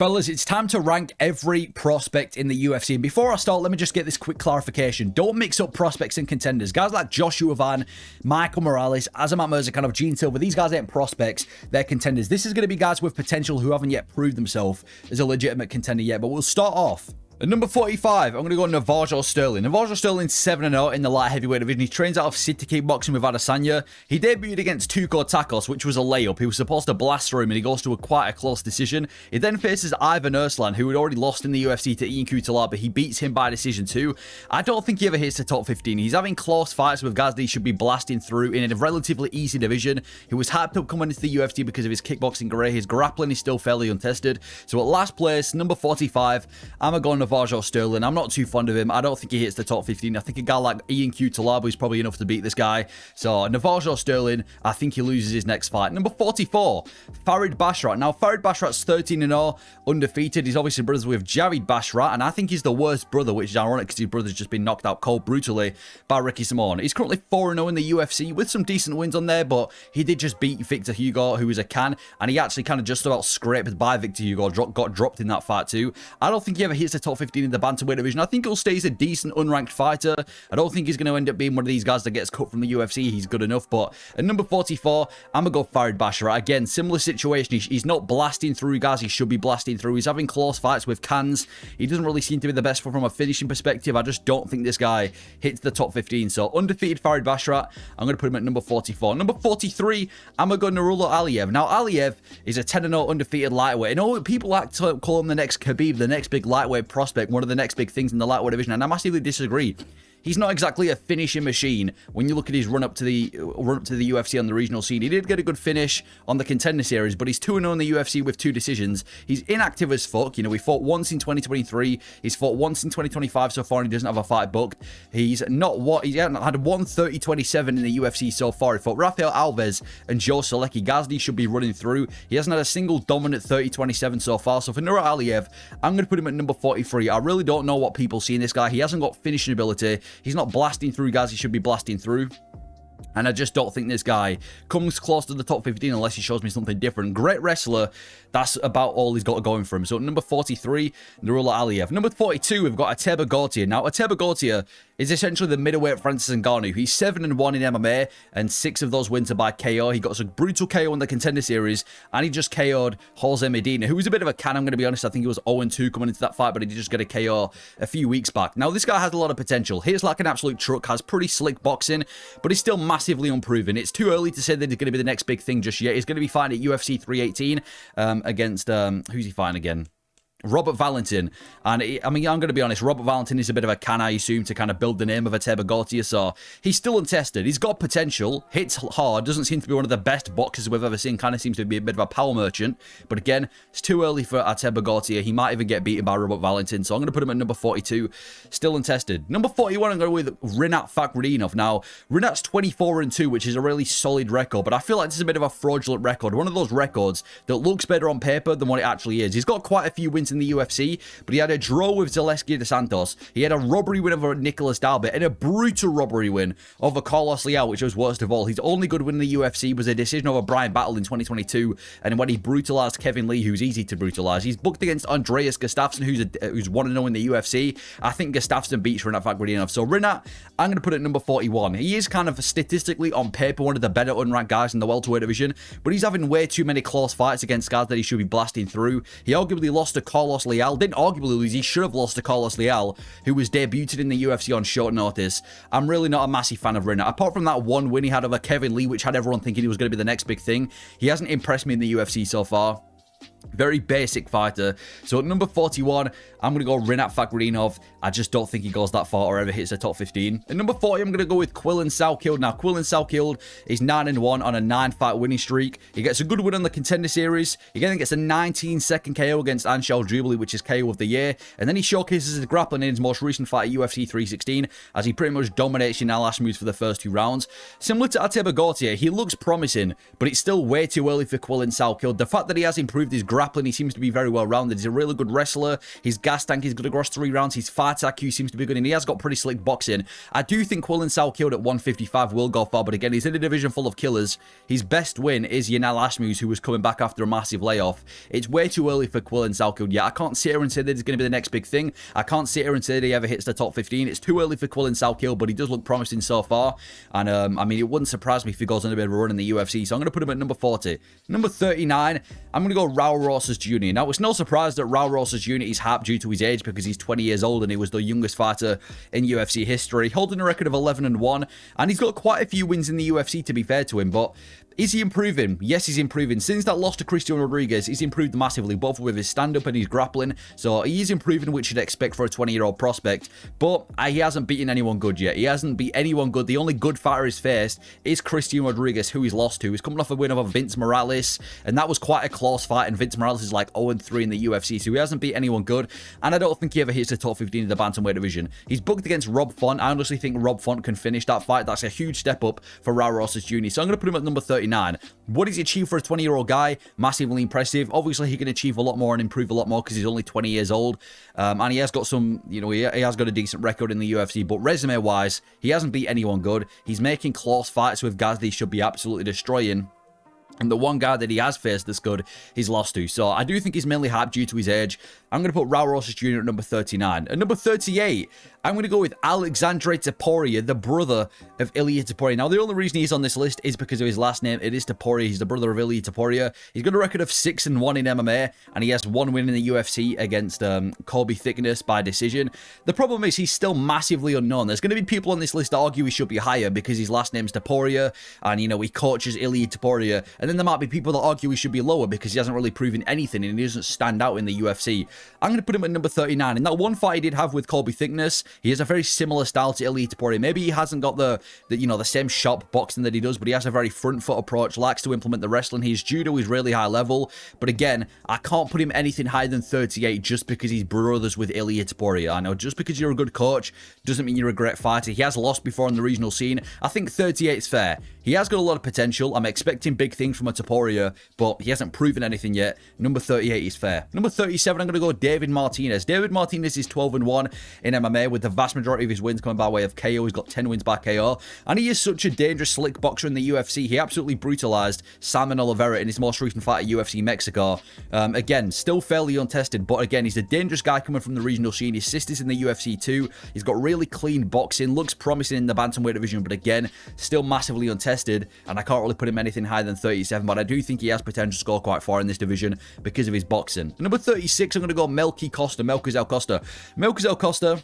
Fellas, it's time to rank every prospect in the UFC. And before I start, let me just get this quick clarification. Don't mix up prospects and contenders. Guys like Joshua Van, Michael Morales, Azamat Mirzakhanov, Gene Silver, these guys ain't prospects, they're contenders. This is going to be guys with potential who haven't yet proved themselves as a legitimate contender yet. But we'll start off. At number 45, I'm going to go Navajo Sterling. Navajo Sterling's 7-0 in the light heavyweight division. He trains out of City Kickboxing with Adesanya. He debuted against Tuco Takos, which was a layup. He was supposed to blast through him, and he goes to quite a close decision. He then faces Ibo Aslan, who had already lost in the UFC to Ian Kutalaba, but he beats him by decision too. I don't think he ever hits the top 15. He's having close fights with guys that he should be blasting through in a relatively easy division. He was hyped up coming into the UFC because of his kickboxing career. His grappling is still fairly untested. So at last place, number 45, I'm going to go Navajo Sterling. I'm not too fond of him. I don't think he hits the top 15. I think a guy like Ian Kutalaba is probably enough to beat this guy. So Navajo Sterling, I think he loses his next fight. Number 44, Farid Basharat. Now, Farid Basharat's 13-0, undefeated. He's obviously brothers with Javid Basharat, and I think he's the worst brother, which is ironic because his brother's just been knocked out cold brutally by Ricky Simon. He's currently 4-0 in the UFC with some decent wins on there, but he did just beat Victor Hugo, who is a can, and he actually kind of just about scraped by Victor Hugo, got dropped in that fight too. I don't think he ever hits the top 15 in the bantamweight division. I think he'll stay as a decent unranked fighter. I don't think he's going to end up being one of these guys that gets cut from the UFC. He's good enough, but at number 44, I'm going to go Farid Basharat. Again, similar situation. He's not blasting through guys he should be blasting through. He's having close fights with cans. He doesn't really seem to be the best from a finishing perspective. I just don't think this guy hits the top 15. So undefeated Farid Basharat, I'm going to put him at number 44. Number 43, I'm going to go Nurullo Aliev. Now, Aliev is a 10-0 undefeated lightweight. And all people like to call him the next Khabib, the next big lightweight prospect, one of the next big things in the lightweight division, and I massively disagree. He's not exactly a finishing machine when you look at his run up to the UFC on the regional scene. He did get a good finish on the Contender Series, but he's 2-0 in the UFC with 2 decisions. He's inactive as fuck. You know, he fought once in 2023. He's fought once in 2025 so far, and he doesn't have a fight booked. He hasn't had one 30-27 in the UFC so far. He fought Rafael Alves and Joe Solecki. Gazdi should be running through. He hasn't had a single dominant 30-27 so far. So for Nurullo Aliev, I'm going to put him at number 43. I really don't know what people see in this guy. He hasn't got finishing ability. He's not blasting through guys he should be blasting through. And I just don't think this guy comes close to the top 15 unless he shows me something different. Great wrestler. That's about all he's got going for him. So number 43, Nurullo Aliev. Number 42, we've got Ateba Gautier. Now, Ateba Gautier is essentially the middleweight Francis Ngannou. He's 7-1 in MMA, and 6 of those wins are by KO. He got a brutal KO in the Contender Series, and he just KO'd Jose Medina, who was a bit of a can, I'm going to be honest. I think he was 0-2 coming into that fight, but he did just get a KO a few weeks back. Now, this guy has a lot of potential. Hits like an absolute truck, has pretty slick boxing, but he's still massively unproven. It's too early to say that he's going to be the next big thing just yet. He's going to be fighting at UFC 318 against, who's he fighting again? Robert Valentin. And I mean, I'm going to be honest, Robert Valentin is a bit of a can, I assume, to kind of build the name of Ateba Gautier. So he's still untested. He's got potential, hits hard, doesn't seem to be one of the best boxers we've ever seen, kind of seems to be a bit of a power merchant. But again, it's too early for Ateba Gautier. He might even get beaten by Robert Valentin. So I'm going to put him at number 42, still untested. Number 41, I'm going to go with Rinat Fakhretdinov. Now, Rinat's 24-2, which is a really solid record, but I feel like this is a bit of a fraudulent record. One of those records that looks better on paper than what it actually is. He's got quite a few wins in the UFC, but he had a draw with Zaleski de Santos. He had a robbery win over Nicolas Dalbert and a brutal robbery win over Carlos Leal, which was worst of all. His only good win in the UFC was a decision over Brian Battle in 2022, and when he brutalized Kevin Lee, who's easy to brutalize. He's booked against Andreas Gustafsson, who's 1-0 in the UFC. I think Gustafsson beats Rinat Fakhretdinov. So Rinat, I'm going to put it at number 41. He is kind of statistically on paper one of the better unranked guys in the welterweight division, but he's having way too many close fights against guys that he should be blasting through. He arguably lost to Carlos Leal. Didn't arguably lose, he should have lost to Carlos Leal, who was debuted in the UFC on short notice. I'm really not a massive fan of Rinat. Apart from that one win he had over Kevin Lee, which had everyone thinking he was going to be the next big thing, he hasn't impressed me in the UFC so far. Very basic fighter. So at number 41, I'm going to go Rinat Fakhretdinov. I just don't think he goes that far or ever hits the top 15. At number 40, I'm going to go with Quillan Salkilld. Now, Quillan Salkilld is 9-1 on a 9-fight winning streak. He gets a good win on the Contender Series. He again gets a 19-second KO against Anshel Jubilee, which is KO of the year. And then he showcases his grappling in his most recent fight at UFC 316, as he pretty much dominates Yanal Hashimoto's for the first 2 rounds. Similar to Ateba Gautier, he looks promising, but it's still way too early for Quillan Salkilld. The fact that he has improved his grappling. He seems to be very well-rounded. He's a really good wrestler. His gas tank is good across 3 rounds. His fight IQ seems to be good, and he has got pretty slick boxing. I do think Quillan Salkilld at 155 will go far, but again, he's in a division full of killers. His best win is Yanal Ashmus, who was coming back after a massive layoff. It's way too early for Quillan Salkilld yet. I can't sit here and say that he's going to be the next big thing. I can't sit here and say that he ever hits the top 15. It's too early for Quillan Salkilld, but he does look promising so far. And I mean, it wouldn't surprise me if he goes on a bit of a run in the UFC. So I'm going to put him at number 40. Number 39, I'm going to go Raul Rosas Jr. Now, it's no surprise that Raul Rosas Jr. is hyped due to his age because he's 20 years old and he was the youngest fighter in UFC history, holding a record of 11-1. And he's got quite a few wins in the UFC, to be fair to him, but is he improving? Yes, he's improving. Since that loss to Christian Rodriguez, he's improved massively, both with his stand-up and his grappling. So he is improving, which you'd expect for a 20-year-old prospect. But he hasn't beaten anyone good yet. He hasn't beat anyone good. The only good fighter he's faced is Christian Rodriguez, who he's lost to. He's coming off a win over Vince Morales, and that was quite a close fight, and Vince Morales is like 0-3 in the UFC, so he hasn't beat anyone good, and I don't think he ever hits the top 15 in the bantamweight division. He's booked against Rob Font. I honestly think Rob Font can finish that fight. That's a huge step up for Raul Rosas Jr., so I'm going to put him at number 39. What does he achieve for a 20-year-old guy? Massively impressive. Obviously, he can achieve a lot more and improve a lot more because he's only 20 years old. And he has got some, you know, he has got a decent record in the UFC. But resume-wise, he hasn't beat anyone good. He's making close fights with guys that he should be absolutely destroying. And the one guy that he has faced that's good, he's lost to. So I do think he's mainly hyped due to his age. I'm going to put Raul Rosas Jr. at number 39. At number 38, I'm going to go with Aleksandre Topuria, the brother of Ilia Topuria. Now, the only reason he's on this list is because of his last name. It is Topuria. He's the brother of Ilia Topuria. He's got a record of 6-1 in MMA, and he has 1 win in the UFC against Colby Thickness by decision. The problem is he's still massively unknown. There's going to be people on this list that argue he should be higher because his last name's Topuria, and, you know, he coaches Ilia Topuria. And then there might be people that argue he should be lower because he hasn't really proven anything and he doesn't stand out in the UFC. I'm going to put him at number 39. In that one fight he did have with Colby Thickness, he has a very similar style to Ilia Topuria. Maybe he hasn't got the same sharp boxing that he does, but he has a very front foot approach, likes to implement the wrestling. His judo is really high level, but again, I can't put him anything higher than 38 just because he's brothers with Ilia Topuria. I know, just because you're a good coach doesn't mean you're a great fighter. He has lost before on the regional scene. I think 38 is fair. He has got a lot of potential. I'm expecting big things from a Topuria, but he hasn't proven anything yet. Number 38 is fair. Number 37, I'm going to go David Martinez. David Martinez is 12-1 in MMA, with the vast majority of his wins coming by way of KO. He's got 10 wins by KO, and he is such a dangerous, slick boxer in the UFC. He absolutely brutalized Simon Oliveira in his most recent fight at UFC Mexico. Again, still fairly untested, but again, he's a dangerous guy coming from the regional scene. His sister's in the UFC too. He's got really clean boxing, looks promising in the bantamweight division, but again, still massively untested, and I can't really put him anything higher than 37, but I do think he has potential to score quite far in this division because of his boxing. Number 36, I'm going to go Melquizael Costa. Melquizael Costa,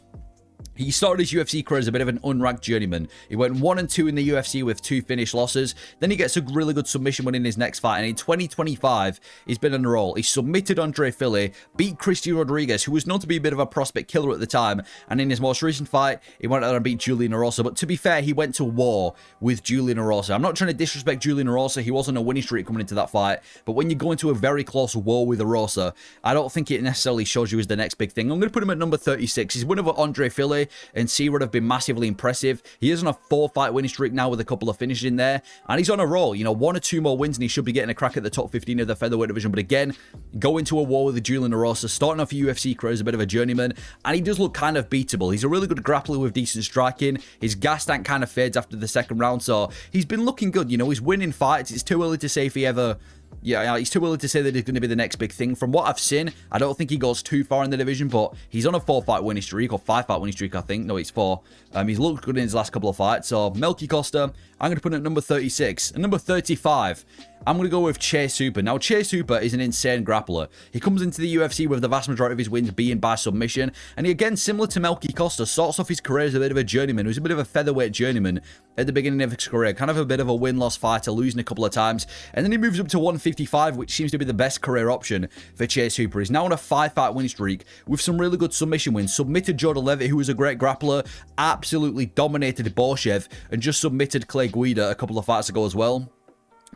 he started his UFC career as a bit of an unranked journeyman. He went 1-2 in the UFC with 2 finished losses. Then he gets a really good submission win in his next fight. And in 2025, he's been on a roll. He submitted Andre Fili, beat Christian Rodriguez, who was known to be a bit of a prospect killer at the time. And in his most recent fight, he went out and beat Julian Erosa. But to be fair, he went to war with Julian Erosa. I'm not trying to disrespect Julian Erosa. He wasn't a winning streak coming into that fight. But when you go into a very close war with Erosa, I don't think it necessarily shows you as the next big thing. I'm going to put him at number 36. His win over Andre Fili and Seaward have been massively impressive. He is on a 4-fight winning streak now with a couple of finishes in there, and he's on a roll. You know, 1 or 2 more wins and he should be getting a crack at the top 15 of the featherweight division. But again, going to a war with the Julian Erosa, starting off a UFC career as a bit of a journeyman, and he does look kind of beatable. He's a really good grappler with decent striking. His gas tank kind of fades after the second round, so he's been looking good. You know, he's winning fights. It's too early to say if he ever... Yeah, he's too early to say that he's going to be the next big thing. From what I've seen, I don't think he goes too far in the division, but he's on a 4-fight winning streak, or 5-fight winning streak, I think. No, it's 4. He's looked good in his last couple of fights. So, Melky Costa, I'm going to put him at number 36. And number 35, I'm going to go with Chase Hooper. Now, Chase Hooper is an insane grappler. He comes into the UFC with the vast majority of his wins being by submission. And he, again, similar to Melky Costa, starts off his career as a bit of a journeyman. He was a bit of a featherweight journeyman at the beginning of his career. Kind of a bit of a win-loss fighter, losing a couple of times. And then he moves up to 155, which seems to be the best career option for Chase Hooper. He's now on a 5-fight winning streak with some really good submission wins. Submitted Jordan Levitt, who was a great grappler, absolutely dominated Borshev, and just submitted Clay Guida a couple of fights ago as well.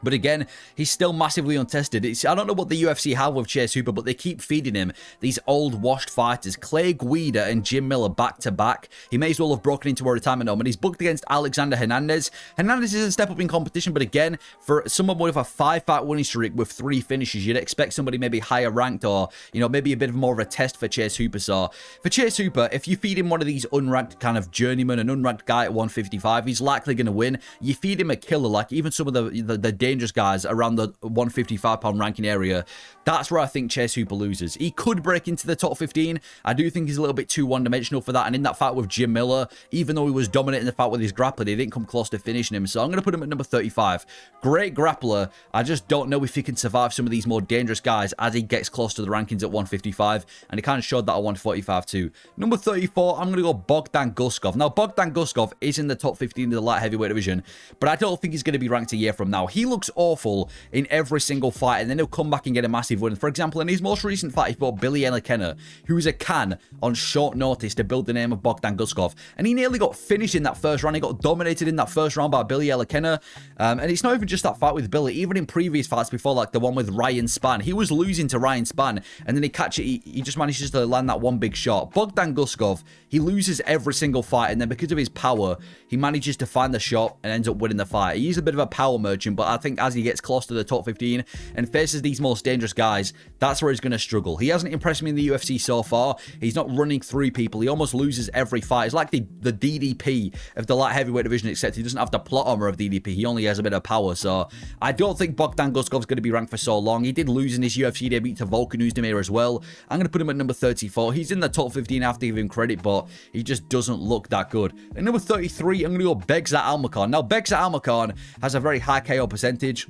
But again, he's still massively untested. I don't know what the UFC have with Chase Hooper, but they keep feeding him these old, washed fighters. Clay Guida and Jim Miller back-to-back. He may as well have broken into a retirement home. And he's booked against Alexander Hernandez. Hernandez is a step up in competition, but again, for someone with a 5-fight winning streak with 3 finishes, you'd expect somebody maybe higher ranked or, you know, maybe a bit more of a test for Chase Hooper. So, for Chase Hooper, if you feed him one of these unranked kind of journeyman, an unranked guy at 155, he's likely going to win. You feed him a killer, like even some of the dangerous guys around the 155-pound ranking area, that's where I think Chase Hooper loses. He could break into the top 15. I do think he's a little bit too one-dimensional for that. And in that fight with Jim Miller, even though he was dominating the fight with his grappling, he didn't come close to finishing him. So I'm going to put him at number 35. Great grappler. I just don't know if he can survive some of these more dangerous guys as he gets close to the rankings at 155. And he kind of showed that at 145 too. Number 34, I'm going to go Bogdan Guskov. Now, Bogdan Guskov is in the top 15 of the light heavyweight division, but I don't think he's going to be ranked a year from now. He looks awful in every single fight, and then he'll come back and get a massive win. For example, in his most recent fight, he fought Billy Elakena, who was a can on short notice to build the name of Bogdan Guskov, and he nearly got finished in that first round. He got dominated in that first round by Billy Elakena, and it's not even just that fight with Billy. Even in previous fights before, like the one with Ryan Spann, he was losing to Ryan Spann, and then he just manages to land that one big shot. Bogdan Guskov, he loses every single fight, and then because of his power, he manages to find the shot and ends up winning the fight. He's a bit of a power merchant, but I think as he gets close to the top 15 and faces these most dangerous guys, that's where he's going to struggle. He hasn't impressed me in the UFC so far. He's not running through people. He almost loses every fight. It's like the DDP of the light heavyweight division, except he doesn't have the plot armor of DDP. He only has a bit of power. So I don't think Bogdan Guskov's going to be ranked for so long. He did lose in his UFC debut to Volkan Oezdemir as well. I'm going to put him at number 34. He's in the top 15. I have to give him credit, but he just doesn't look that good. At number 33, I'm going to go Bekzat Almakhan. Now, Bekzat Almakhan has a very high KO percentage,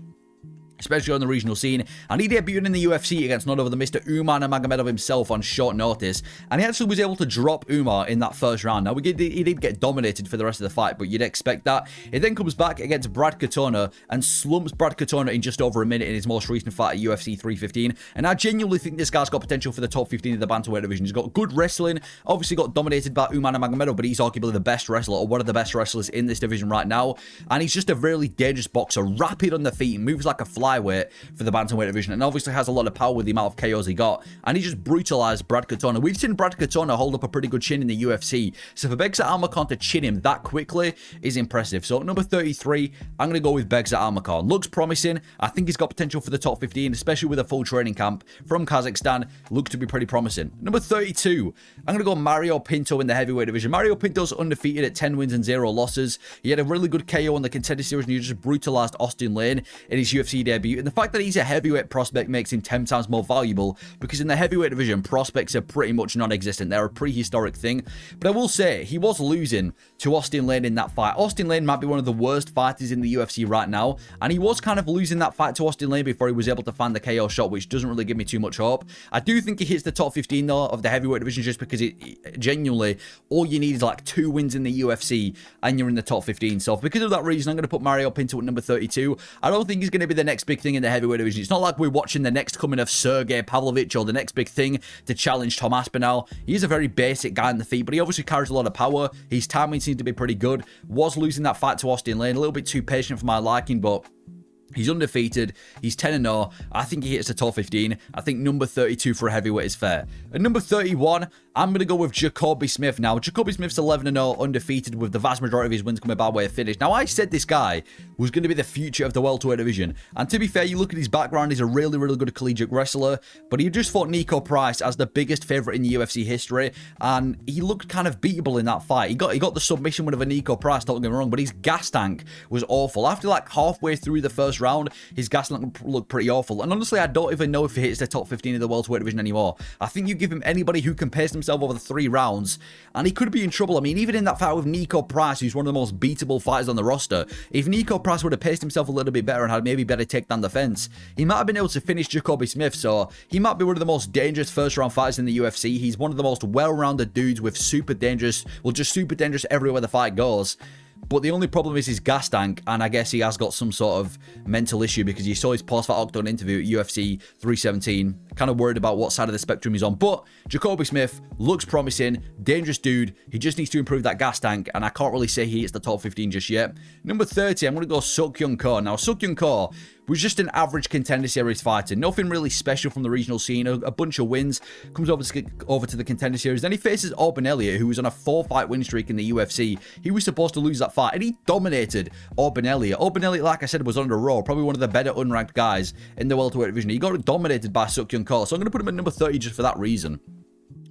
especially on the regional scene, and he debuted in the UFC against none other than Mr. Umar Nurmagomedov himself on short notice, and he actually was able to drop Umar in that first round. Now, he did get dominated for the rest of the fight, but you'd expect that. He then comes back against Brad Katona and slumps Brad Katona in just over a minute in his most recent fight at UFC 315, and I genuinely think this guy's got potential for the top 15 of the bantamweight division. He's got good wrestling, obviously got dominated by Umar Nurmagomedov, but he's arguably the best wrestler, or one of the best wrestlers in this division right now, and he's just a really dangerous boxer, rapid on the feet, moves like a flyweight for the bantamweight division, and obviously has a lot of power with the amount of KOs he got, and he just brutalized Brad Katona. We've seen Brad Katona hold up a pretty good chin in the UFC, so for Bekzat Almakhan to chin him that quickly is impressive. So at number 33, I'm going to go with Bekzat Almakhan. Looks promising. I think he's got potential for the top 15, especially with a full training camp from Kazakhstan. Looks to be pretty promising. Number 32, I'm going to go Mario Pinto in the heavyweight division. Mario Pinto's undefeated at 10 wins and 0 losses. He had a really good KO in the Contender Series, and he just brutalized Austin Lane in his UFC debut, and the fact that he's a heavyweight prospect makes him 10 times more valuable, because in the heavyweight division, prospects are pretty much non-existent. They're a prehistoric thing. But I will say, he was losing to Austin Lane in that fight. Austin Lane might be one of the worst fighters in the UFC right now, and he was kind of losing that fight to Austin Lane before he was able to find the KO shot, which doesn't really give me too much hope. I do think he hits the top 15 though of the heavyweight division, just because it genuinely, all you need is like 2 wins in the UFC and you're in the top 15. So because of that reason, I'm going to put Mario Pinto at number 32. I don't think he's going to be the next big thing in the heavyweight division. It's not like we're watching the next coming of Sergey Pavlovich or the next big thing to challenge Tom Aspinall. He's a very basic guy in the feet, but he obviously carries a lot of power. His timing seems to be pretty good. Was losing that fight to Austin Lane, a little bit too patient for my liking, but he's undefeated. He's 10-0. I think he hits the top 15. I think number 32 for a heavyweight is fair. At number 31, I'm going to go with Jacoby Smith. Now, Jacoby Smith's 11-0, undefeated, with the vast majority of his wins coming by way of finish. Now, I said this guy was going to be the future of the welterweight division. And to be fair, you look at his background, he's a really, really good collegiate wrestler. But he just fought Nico Price as the biggest favorite in the UFC history. And he looked kind of beatable in that fight. He got the submission win of a Nico Price, don't get me wrong, but his gas tank was awful. After like halfway through the first round, his gas tank looked pretty awful. And honestly, I don't even know if he hits the top 15 of the welterweight division anymore. I think you give him anybody who can pace himself over the 3 rounds, and he could be in trouble. I mean, even in that fight with Nico Price, who's one of the most beatable fighters on the roster, if Nico Price would have paced himself a little bit better and had maybe better takedown defense, he might have been able to finish Jacoby Smith. So he might be one of the most dangerous first round fighters in the UFC. He's one of the most well-rounded dudes with super dangerous, well, just super dangerous everywhere the fight goes. But the only problem is his gas tank, and I guess he has got some sort of mental issue, because you saw his post-fight octagon interview at UFC 317, kind of worried about what side of the spectrum he's on. But Jacoby Smith looks promising, dangerous dude. He just needs to improve that gas tank, and I can't really say he hits the top 15 just yet. Number 30, I'm going to go Seungwoo Ko. Now, Seungwoo Ko was just an average Contender Series fighter. Nothing really special from the regional scene. A bunch of wins. Comes over to the Contender Series. Then he faces Auburn Elliott, who was on a 4-fight win streak in the UFC. He was supposed to lose that fight, and he dominated Auburn Elliott. Auburn Elliott, like I said, was under Raw, probably one of the better unranked guys in the welterweight division. He got dominated by Seungwoo Ko, so I'm going to put him at number 30 just for that reason.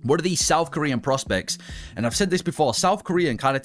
What are these South Korean prospects? And I've said this before, South Korean kind of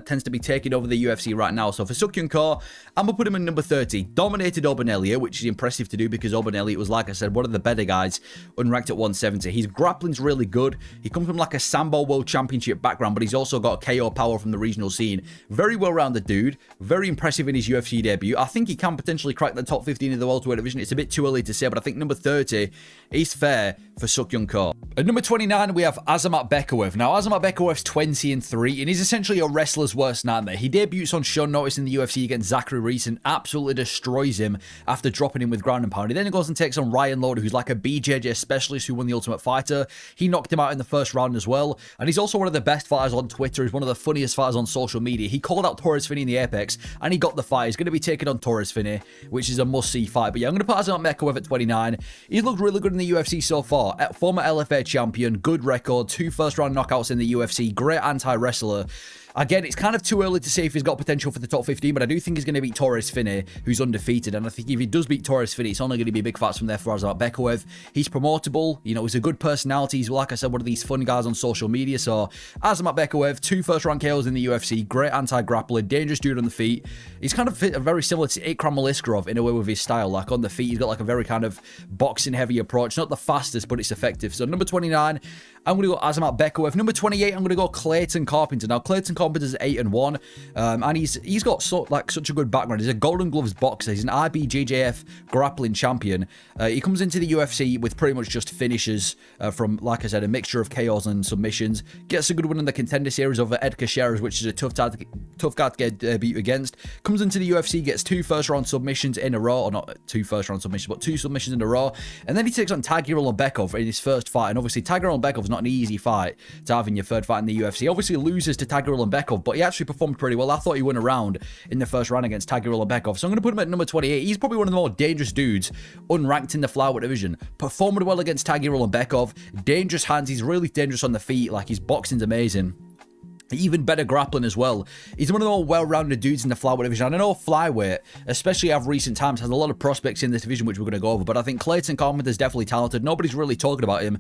tends to be taking over the UFC right now. So for Seungwoo Ko, I'm going to put him in number 30. Dominated Auburn Elliott, which is impressive to do because Auburn Elliott was, like I said, one of the better guys unranked at 170. His grappling's really good. He comes from like a Sambo World Championship background, but he's also got KO power from the regional scene. Very well-rounded dude. Very impressive in his UFC debut. I think he can potentially crack the top 15 of the welterweight division. It's a bit too early to say, but I think number 30 is fair for Seungwoo Ko. At number 29, we have Azamat Bekoev. Now, Azamat Bekoev's 20-3, and he's essentially a wrestler's worst nightmare. He debuts on short notice in the UFC against Zachary Reese and absolutely destroys him after dropping him with ground and pound. He then goes and takes on Ryan Loader, who's like a BJJ specialist who won the Ultimate Fighter. He knocked him out in the first round as well, and he's also one of the best fighters on Twitter. He's one of the funniest fighters on social media. He called out Torres Finney in the Apex, and he got the fight. He's going to be taking on Torres Finney, which is a must-see fight. But yeah, I'm going to put Azamat Bekoev at 29. He's looked really good in the UFC so far. Former LFA champion, good record, 2 first-round knockouts in the UFC, great anti-wrestler. Again, it's kind of too early to say if he's got potential for the top 15, but I do think he's going to beat Torres Finney, who's undefeated. And I think if he does beat Torres Finney, it's only going to be big fights from there for Azamat Bekoev. He's promotable. You know, he's a good personality. He's, like I said, one of these fun guys on social media. So, Azamat Bekoev, 2 first-round KOs in the UFC, great anti-grappler, dangerous dude on the feet. He's kind of very similar to Ikram Maliskarov in a way with his style. Like, on the feet, he's got like a very kind of boxing-heavy approach. Not the fastest, but it's effective. So, number 29, I'm going to go Azamat Bekoev. Number 28, I'm going to go Clayton Carpenter. Now, Clayton Carpenter's 8-1, and he's got such a good background. He's a Golden Gloves boxer. He's an IBJJF grappling champion. He comes into the UFC with pretty much just finishes from, like I said, a mixture of KOs and submissions. Gets a good win in the Contender Series over Ed Caceres, which is a tough guy to get beat against. Comes into the UFC, gets 2 first-round submissions in a row, or not 2 first-round submissions, but 2 submissions in a row. And then he takes on Tagirul Bekov in his first fight. And obviously, Tagirul Bekov's not an easy fight to have in your third fight in the UFC. Obviously, loses to Tagirul Bekov, but he actually performed pretty well. I thought he won a round in the first round against Tagirul Bekov. So I'm going to put him at number 28. He's probably one of the more dangerous dudes unranked in the flyweight division. Performed well against Tagirul Bekov. Dangerous hands. He's really dangerous on the feet. Like, his boxing's amazing. Even better grappling as well. He's one of the more well-rounded dudes in the flyweight division. And I know flyweight, especially of recent times, has a lot of prospects in this division, which we're going to go over. But I think Clayton Carpenter is definitely talented. Nobody's really talking about him.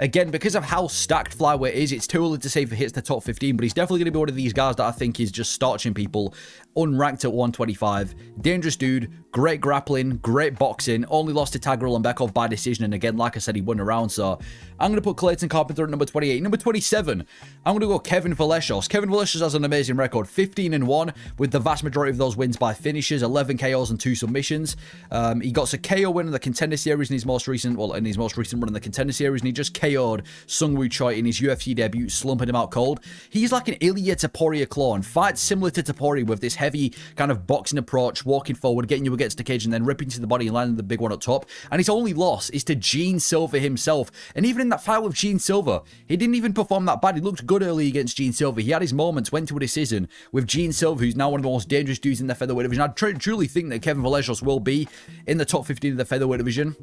Again, because of how stacked flyweight is, it's too early to say if he hits the top 15. But he's definitely going to be one of these guys that I think is just starching people. Unranked at 125. Dangerous dude. Great grappling. Great boxing. Only lost to Tagirul Bekov by decision. And again, like I said, he won a round. So I'm going to put Clayton Carpenter at number 28. Number 27, I'm going to go Kevin Valeshos. Kevin Valeshos has an amazing record. 15-1 with the vast majority of those wins by finishes. 11 KOs and 2 submissions. He got a KO win in the Contender Series in his most recent run in the Contender Series. And he just KO'd Seungwoo Choi in his UFC debut, slumping him out cold. He's like an Ilya Topuria clone. Fights similar to Topuria with this heavy kind of boxing approach, walking forward, getting you against the cage, and then ripping to the body and landing the big one up top. And his only loss is to Gene Silva himself. And even in that fight with Gene Silva, he didn't even perform that bad. He looked good early against Gene Silva. He had his moments, went to a decision with Gene Silva, who's now one of the most dangerous dudes in the featherweight division. I truly think that Kevin Valeshos will be in the top 15 of the featherweight division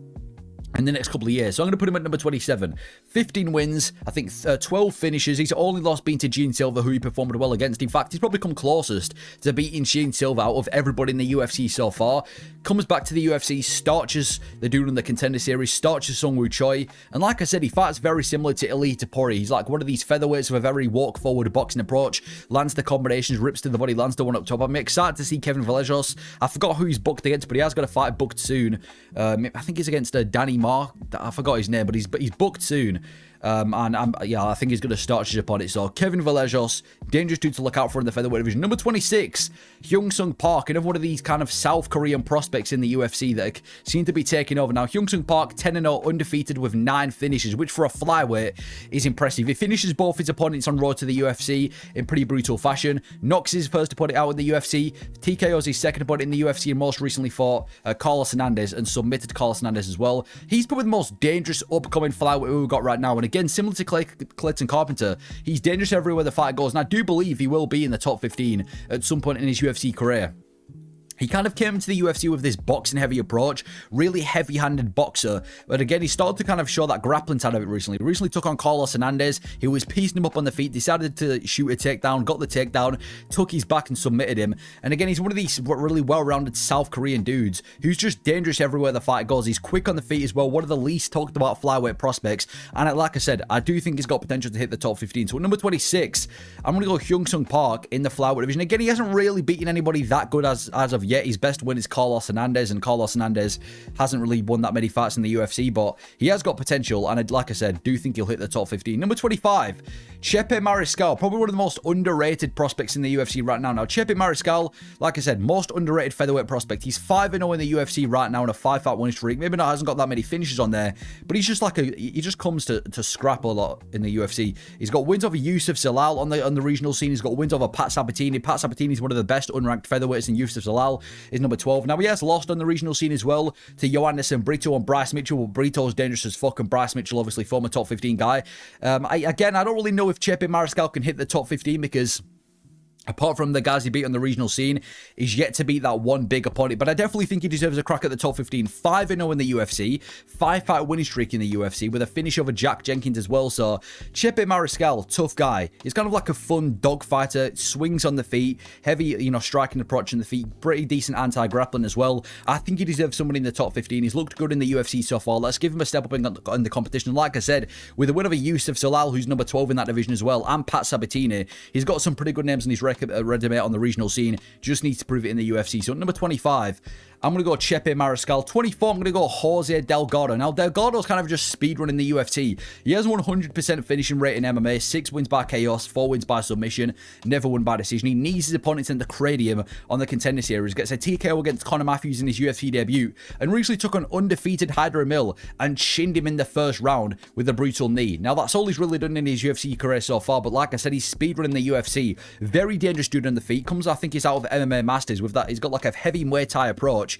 in the next couple of years. So I'm going to put him at number 27. 15 wins, I think 12 finishes. He's only lost being to Gene Silva, who he performed well against. In fact, he's probably come closest to beating Gene Silva out of everybody in the UFC so far. Comes back to the UFC, starches the dude in the Contender Series, starches Seungwoo Choi. And like I said, he fights very similar to Ilya Topuria. He's like one of these featherweights with a very walk-forward boxing approach. Lands the combinations, rips to the body, lands the one up top. I'm excited to see Kevin Valeshos. I forgot who he's booked against, but he has got a fight booked soon. I think he's against Danny Marr. I forgot his name, but he's booked soon. Yeah, I think he's going to start his opponent. So Kevin Valeshos, dangerous dude to look out for in the featherweight division. Number 26, Hyung-Sung Park, another one of these kind of South Korean prospects in the UFC that seem to be taking over. Now, Hyung-Sung Park, 10-0, undefeated with 9 finishes, which for a flyweight is impressive. He finishes both his opponents on road to the UFC in pretty brutal fashion. Knocks his first opponent out in the UFC. TKO's his second opponent in the UFC and most recently fought Carlos Hernandez and submitted Carlos Hernandez as well. He's probably the most dangerous upcoming flyweight we've got right now. And again, similar to Clayton Carpenter, he's dangerous everywhere the fight goes, and I do believe he will be in the top 15 at some point in his UFC career. He kind of came to the UFC with this boxing-heavy approach, really heavy-handed boxer, but again, he started to kind of show that grappling side of it recently. He recently took on Carlos Hernandez. He was piecing him up on the feet, decided to shoot a takedown, got the takedown, took his back and submitted him. And again, he's one of these really well-rounded South Korean dudes who's just dangerous everywhere the fight goes. He's quick on the feet as well, one of the least talked about flyweight prospects. And like I said, I do think he's got potential to hit the top 15. So at number 26, I'm going to go Hyung Sung Park in the flyweight division. Again, he hasn't really beaten anybody that good as of yet. His best win is Carlos Hernandez, and Carlos Hernandez hasn't really won that many fights in the UFC, but he has got potential, and like I said, do think he'll hit the top 15. Number 25, Chepe Mariscal, probably one of the most underrated prospects in the UFC right now. Now, Chepe Mariscal, like I said, most underrated featherweight prospect. He's 5-0 in the UFC right now on a 5-fight winning streak. Maybe not hasn't got that many finishes on there, but he's just like he just comes to scrap a lot in the UFC. He's got wins over Yusuf Zalal on the regional scene. He's got wins over Pat Sabatini. Pat Sabatini is one of the best unranked featherweights, and Yusuf Zalal is number 12. Now, he has lost on the regional scene as well to Johannes and Brito and Bryce Mitchell. Brito's dangerous as fuck, and Bryce Mitchell, obviously, former top 15 guy. I don't really know if Chepe Mariscal can hit the top 15 because, apart from the guys he beat on the regional scene, he's yet to beat that one big opponent. But I definitely think he deserves a crack at the top 15. 5-0 in the UFC, 5-fight winning streak in the UFC, with a finish over Jack Jenkins as well. So, Chepe Mariscal, tough guy. He's kind of like a fun dog fighter, swings on the feet, heavy, striking approach in the feet, pretty decent anti-grappling as well. I think he deserves somebody in the top 15. He's looked good in the UFC so far. Let's give him a step up in the competition. Like I said, with a win over Yusuf Zalal, who's number 12 in that division as well, and Pat Sabatini, he's got some pretty good names in his resume on the regional scene. Just needs to prove it in the UFC. So at number 25, I'm going to go Chepe Mariscal. 24, I'm going to go Jose Delgado. Now, Delgado's kind of just speedrunning the UFC. He has 100% finishing rate in MMA, 6 wins by chaos, 4 wins by submission, never won by decision. He needs his opponents in the cranium on the Contender Series, gets a TKO against Conor Matthews in his UFC debut, and recently took on undefeated Hydra Mill and chinned him in the first round with a brutal knee. Now, that's all he's really done in his UFC career so far, but like I said, he's speedrunning the UFC. Very dangerous dude on the feet. Comes, I think he's out of MMA Masters with that. He's got like a heavy Muay Thai approach,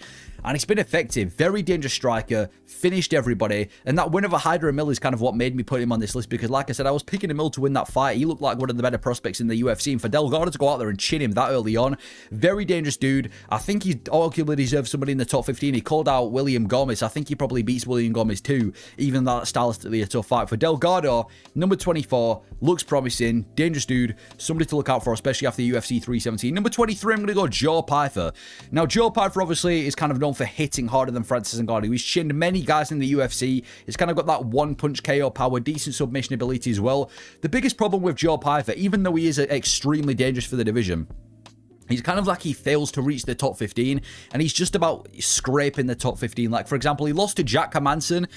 and it's been effective. Very dangerous striker, finished everybody, and that win over Hydra Mill is kind of what made me put him on this list, because like I said, I was picking Mill to win that fight. He looked like one of the better prospects in the UFC, and for Delgado to go out there and chin him that early on, very dangerous dude. I think he arguably deserves somebody in the top 15. He called out William Gomez. I think he probably beats William Gomez too, even though that's stylistically a tough fight. For Delgado, number 24, looks promising, dangerous dude, somebody to look out for, especially after UFC 317. Number 23, I'm going to go Joe Pyfer. Now, Joe Pyfer obviously is kind of known for hitting harder than Francis Ngannou. He's chinned many guys in the UFC. He's kind of got that one-punch KO power, decent submission ability as well. The biggest problem with Joe Pyfer, even though he is extremely dangerous for the division, he's kind of like he fails to reach the top 15, and he's just about scraping the top 15. Like, for example, he lost to Jack Hermansson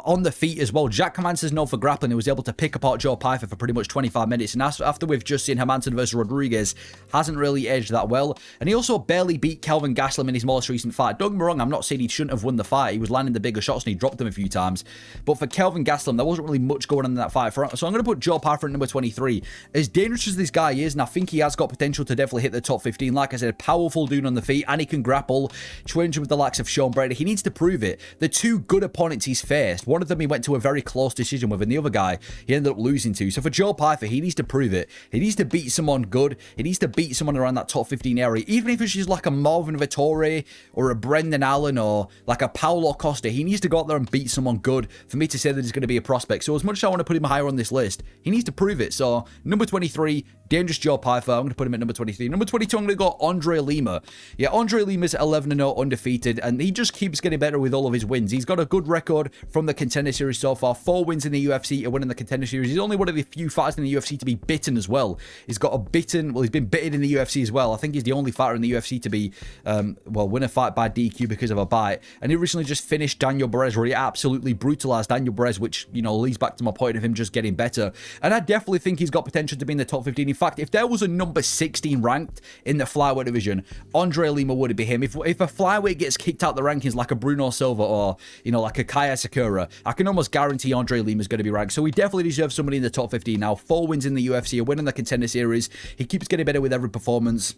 on the feet as well. Jack Hermansson's known for grappling. He was able to pick apart Joe Pyfer for pretty much 25 minutes. And after we've just seen Hermansson versus Rodriguez, hasn't really edged that well. And he also barely beat Kelvin Gastelum in his most recent fight. Don't get me wrong, I'm not saying he shouldn't have won the fight. He was landing the bigger shots and he dropped them a few times. But for Kelvin Gastelum, there wasn't really much going on in that fight. So I'm going to put Joe Pyfer at number 23. As dangerous as this guy is, and I think he has got potential to definitely hit the top 15. Like I said, powerful dude on the feet, and he can grapple. Challenging with the likes of Sean Brady. He needs to prove it. The two good opponents he's faced, one of them he went to a very close decision with, and the other guy he ended up losing to. So for Joe Pyfer, he needs to prove it. He needs to beat someone good. He needs to beat someone around that top 15 area. Even if it's just like a Marvin Vettori or a Brendan Allen or like a Paulo Costa, he needs to go out there and beat someone good for me to say that he's going to be a prospect. So as much as I want to put him higher on this list, he needs to prove it. So number 23, dangerous Joe Pyfer. I'm going to put him at number 23. Number 22, I'm going to go Andre Lima. Yeah, Andre Lima's 11-0 undefeated, and he just keeps getting better with all of his wins. He's got a good record from the Contender Series so far. 4 wins in the UFC, a win in the Contender Series. He's only one of the few fighters in the UFC to be bitten as well. He's been bitten in the UFC as well. I think he's the only fighter in the UFC to be, win a fight by DQ because of a bite. And he recently just finished Daniel Perez, where he absolutely brutalized Daniel Perez, which, leads back to my point of him just getting better. And I definitely think he's got potential to be in the top 15. In fact, if there was a number 16 ranked in the flyweight division, Andre Lima would be him. If a flyweight gets kicked out the rankings like a Bruno Silva or, like a Kaya Sakura, I can almost guarantee Andre Lima is going to be ranked. So he definitely deserves somebody in the top 15 now. 4 wins in the UFC, a win in the Contender Series. He keeps getting better with every performance.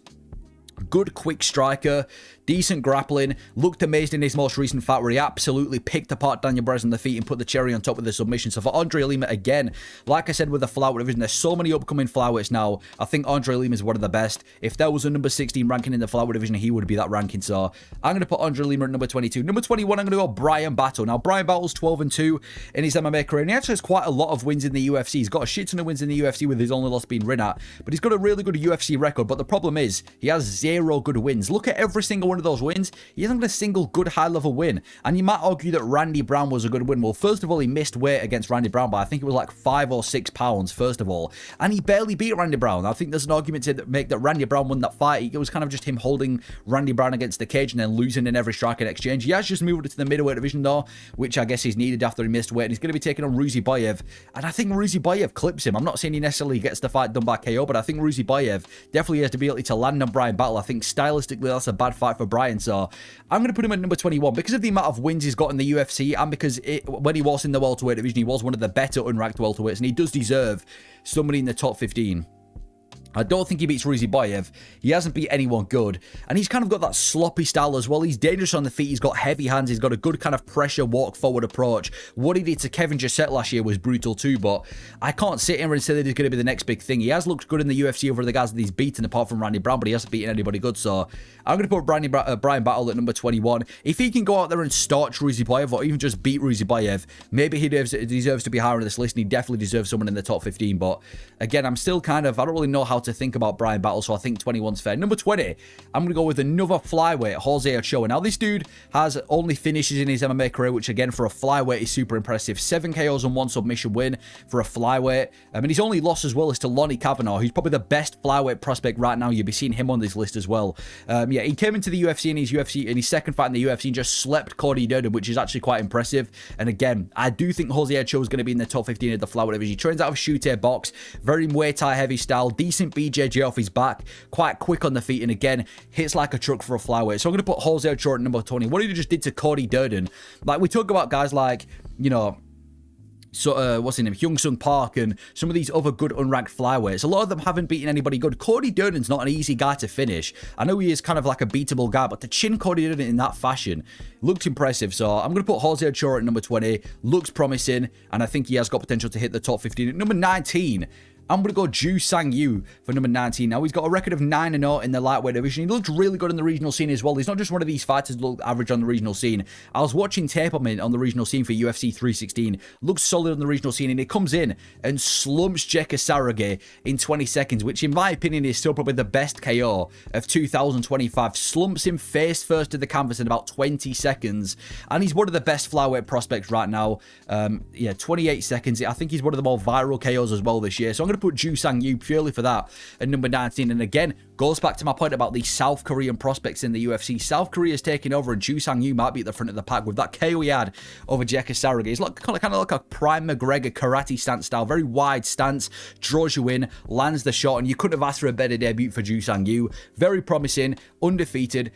Good quick striker, decent grappling, looked amazing in his most recent fight where he absolutely picked apart Daniel Perez on the feet and put the cherry on top with the submission. So for Andre Lima, again, like I said with the flyweight division, there's so many upcoming flyweights now. I think Andre Lima is one of the best. If there was a number 16 ranking in the flyweight division, he would be that ranking. So I'm going to put Andre Lima at number 22. Number 21, I'm going to go Bryan Battle. Now, Bryan Battle's 12-2 in his MMA career, and he actually has quite a lot of wins in the UFC. He's got a shit ton of wins in the UFC with his only loss being Rinat, but he's got a really good UFC record. But the problem is, he has 0 good wins. Look at every single one of those wins. He hasn't got a single good high-level win. And you might argue that Randy Brown was a good win. Well, first of all, he missed weight against Randy Brown by I think it was like 5 or 6 pounds, first of all. And he barely beat Randy Brown. I think there's an argument to make that Randy Brown won that fight. It was kind of just him holding Randy Brown against the cage and then losing in every striking exchange. He has just moved to the middleweight division, though, which I guess is needed after he missed weight. And he's going to be taking on Ruziboyev. And I think Ruziboyev clips him. I'm not saying he necessarily gets the fight done by KO, but I think Ruziboyev definitely has the ability to land on Bryan Battle. I think stylistically that's a bad fight for Bryan, so I'm going to put him at number 21 because of the amount of wins he's got in the UFC and because when he was in the welterweight division, he was one of the better unranked welterweights, and he does deserve somebody in the top 15. I don't think he beats Ruziboyev. He hasn't beat anyone good. And he's kind of got that sloppy style as well. He's dangerous on the feet. He's got heavy hands. He's got a good kind of pressure walk forward approach. What he did to Kevin Gisette last year was brutal too, but I can't sit here and say that he's going to be the next big thing. He has looked good in the UFC over the guys that he's beaten apart from Randy Brown, but he hasn't beaten anybody good. So I'm going to put Bryan Battle at number 21. If he can go out there and starch Ruziboyev or even just beat Ruziboyev, maybe he deserves to be higher on this list, and he definitely deserves someone in the top 15. But again, I'm still kind of, I don't really know how to think about Bryan Battle, so I think 21's fair. Number 20, I'm going to go with another flyweight, Jose Ochoa. Now, this dude has only finishes in his MMA career, which again, for a flyweight is super impressive. 7 KOs and 1 submission win for a flyweight. And his only loss as well is to Lonnie Kavanaugh, who's probably the best flyweight prospect right now. You'll be seeing him on this list as well. Yeah, he came into the UFC in his second fight in the UFC and just slept Cody Durden, which is actually quite impressive. And again, I do think Jose Ochoa is going to be in the top 15 of the flyweight division. He trains out of Shooter box, very Muay Thai heavy style, decent BJJ off his back, quite quick on the feet, and again, hits like a truck for a flyweight. So I'm going to put Jose Ochoa at number 20. What he just did to Cody Durden, like we talk about guys like, you know, so what's his name, Hyung Sung Park, and some of these other good unranked flyweights. A lot of them haven't beaten anybody good. Cody Durden's not an easy guy to finish. I know he is kind of like a beatable guy, but to chin Cody Durden in that fashion looked impressive. So I'm going to put Jose Ochoa at number 20. Looks promising, and I think he has got potential to hit the top 15. At number 19, I'm going to go Joo Sang Yoo for number 19. Now, he's got a record of 9-0 in the lightweight division. He looked really good in the regional scene as well. He's not just one of these fighters that look average on the regional scene. I was watching tape on him on the regional scene for UFC 316. Looks solid on the regional scene, and he comes in and slumps Bekzat in 20 seconds, which in my opinion is still probably the best KO of 2025. Slumps him face first to the canvas in about 20 seconds, and he's one of the best flyweight prospects right now. Yeah, 28 seconds. I think he's one of the more viral KOs as well this year. So I'm going to put Joo Sang Yoo purely for that at number 19. And again, goes back to my point about the South Korean prospects in the UFC. South Korea is taking over, and Joo Sang Yoo might be at the front of the pack with that KO he had over Bekzat. He's like, kind of like a prime McGregor karate stance style, very wide stance, draws you in, lands the shot, and you couldn't have asked for a better debut for Joo Sang Yoo. Very promising, undefeated,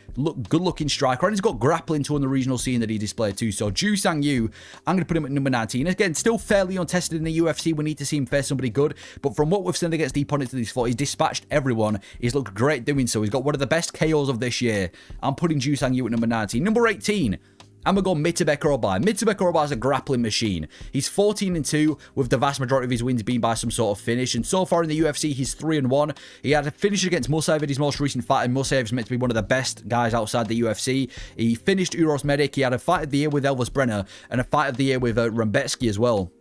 good looking striker, and he's got grappling too on the regional scene that he displayed too. So Joo Sang Yoo, I'm going to put him at number 19. Again, still fairly untested in the UFC. We need to see him face somebody good, but from what we've seen against the opponents of this fight, he's dispatched everyone. He's looked great doing so. He's got one of the best KOs of this year. I'm putting Joo Sang Yoo at number 19. Number 18, I'm going to go Bekzat. Bekzat is a grappling machine. He's 14-2, with the vast majority of his wins being by some sort of finish. And so far in the UFC, he's 3-1. He had a finish against Musayev in his most recent fight, and Musayev's meant to be one of the best guys outside the UFC. He finished Uros Medic. He had a fight of the year with Elvis Brenner and a fight of the year with Rambetsky as well.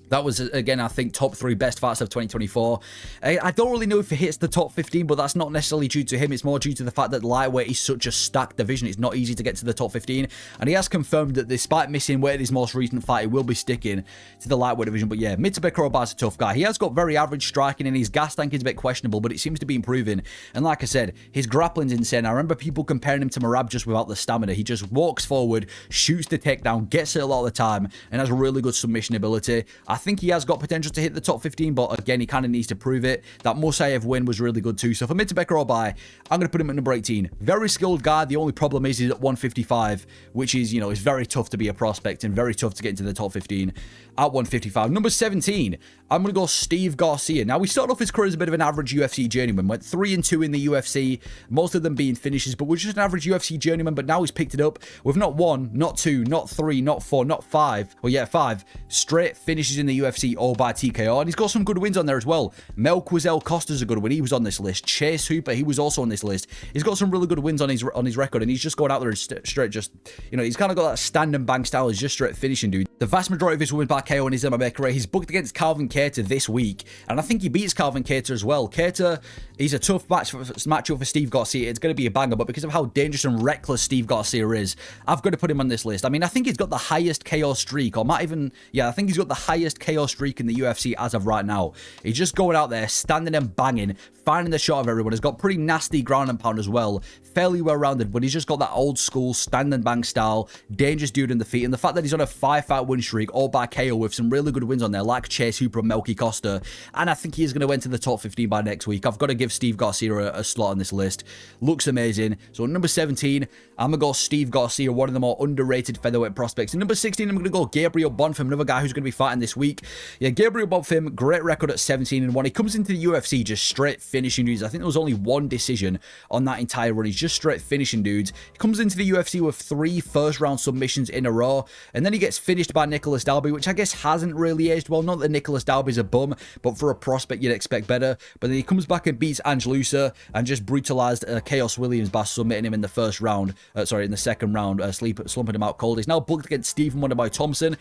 That was, again, I think, top 3 best fights of 2024. I don't really know if he hits the top 15, but that's not necessarily due to him. It's more due to the fact that lightweight is such a stacked division. It's not easy to get to the top 15. And he has confirmed that despite missing weight in his most recent fight, he will be sticking to the lightweight division. But yeah, Bekzat is a tough guy. He has got very average striking, and his gas tank is a bit questionable, but it seems to be improving. And like I said, his grappling's insane. I remember people comparing him to Merab just without the stamina. He just walks forward, shoots the takedown, gets it a lot of the time, and has really good submission ability. I think he has got potential to hit the top 15, but again, he kind of needs to prove it. That Musayev win was really good too. So for Bekzat, I'm going to put him at number 18. Very skilled guy. The only problem is he's at 155, which is, you know, it's very tough to be a prospect and very tough to get into the top 15 at 155. Number 17, I'm going to go Steve Garcia. Now, we started off his career as a bit of an average UFC journeyman. Went 3-2 in the UFC, most of them being finishes, but was just an average UFC journeyman. But now he's picked it up with not 1, not 2, not 3, not 4, not 5. Well, yeah, 5 straight finishes in the UFC, all by TKO. And he's got some good wins on there as well. Melquizael Costa's a good win. He was on this list. Chase Hooper, he was also on this list. He's got some really good wins on his record, and he's just going out there and straight just, you know, he's kind of got that stand and bang style. He's just straight finishing, dude. The vast majority of his wins by KO in his MMA career. He's booked against Calvin Kattar this week, and I think he beats Calvin Kattar as well. Kattar, he's a tough matchup for Steve Garcia. It's going to be a banger, but because of how dangerous and reckless Steve Garcia is, I've got to put him on this list. I mean, I think he's got the highest KO streak, or might even, yeah, I think he's got the highest KO streak in the UFC as of right now. He's just going out there, standing and banging, finding the shot of everyone. He's got pretty nasty ground and pound as well. Fairly well-rounded, but he's just got that old school stand and bang style, dangerous dude in the feet. And the fact that he's on a 5-fight win streak, all by KO with some really good wins on there, like Chase Hooper and Melky Costa. And I think he is going to enter the top 15 by next week. I've got to give Steve Garcia a slot on this list. Looks amazing. So number 17, I'm going to go Steve Garcia, one of the more underrated featherweight prospects. And number 16, I'm going to go Gabriel Bonfim, another guy who's going to be fighting this week. Yeah, Gabriel Bonfim, great record at 17-1. He comes into the UFC just straight finishing dudes. I think there was only one decision on that entire run. He's just straight finishing dudes. He comes into the UFC with 3 first-round submissions in a row, and then he gets finished by Nicholas Dalby, which I guess hasn't really aged well. Not that Nicholas Dalby's a bum, but for a prospect, you'd expect better. But then he comes back and beats Angelusa and just brutalized Chaos Williams by submitting him in the first round. In the second round, slumping him out cold. He's now booked against Stephen Wonderboy Thompson.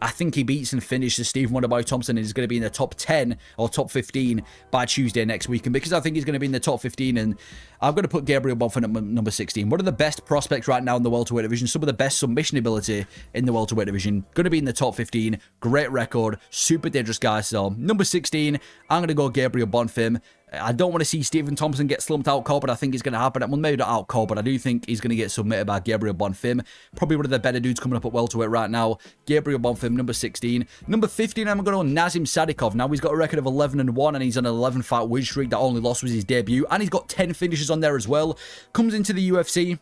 I think he beats and finishes Stephen Wonderboy Thompson, and he's going to be in the top 10 or top 15 by Tuesday next week. And because I think he's going to be in the top 15, and I'm going to put Gabriel Bonfim at number 16. One of the best prospects right now in the welterweight division. Some of the best submission ability in the welterweight division. Going to be in the top 15. Great record. Super dangerous guy. So number 16, I'm going to go Gabriel Bonfim. I don't want to see Stephen Thompson get slumped out cold, but I think it's going to happen. Well, maybe not out cold, but I do think he's going to get submitted by Gabriel Bonfim. Probably one of the better dudes coming up at welterweight right now. Gabriel Bonfim, number 16. Number 15, I'm going to go Nazim Sadikov. Now, he's got a record of 11-1, and he's on an 11-fight win streak. That only loss was his debut, and he's got 10 finishes on there as well. Comes into the UFC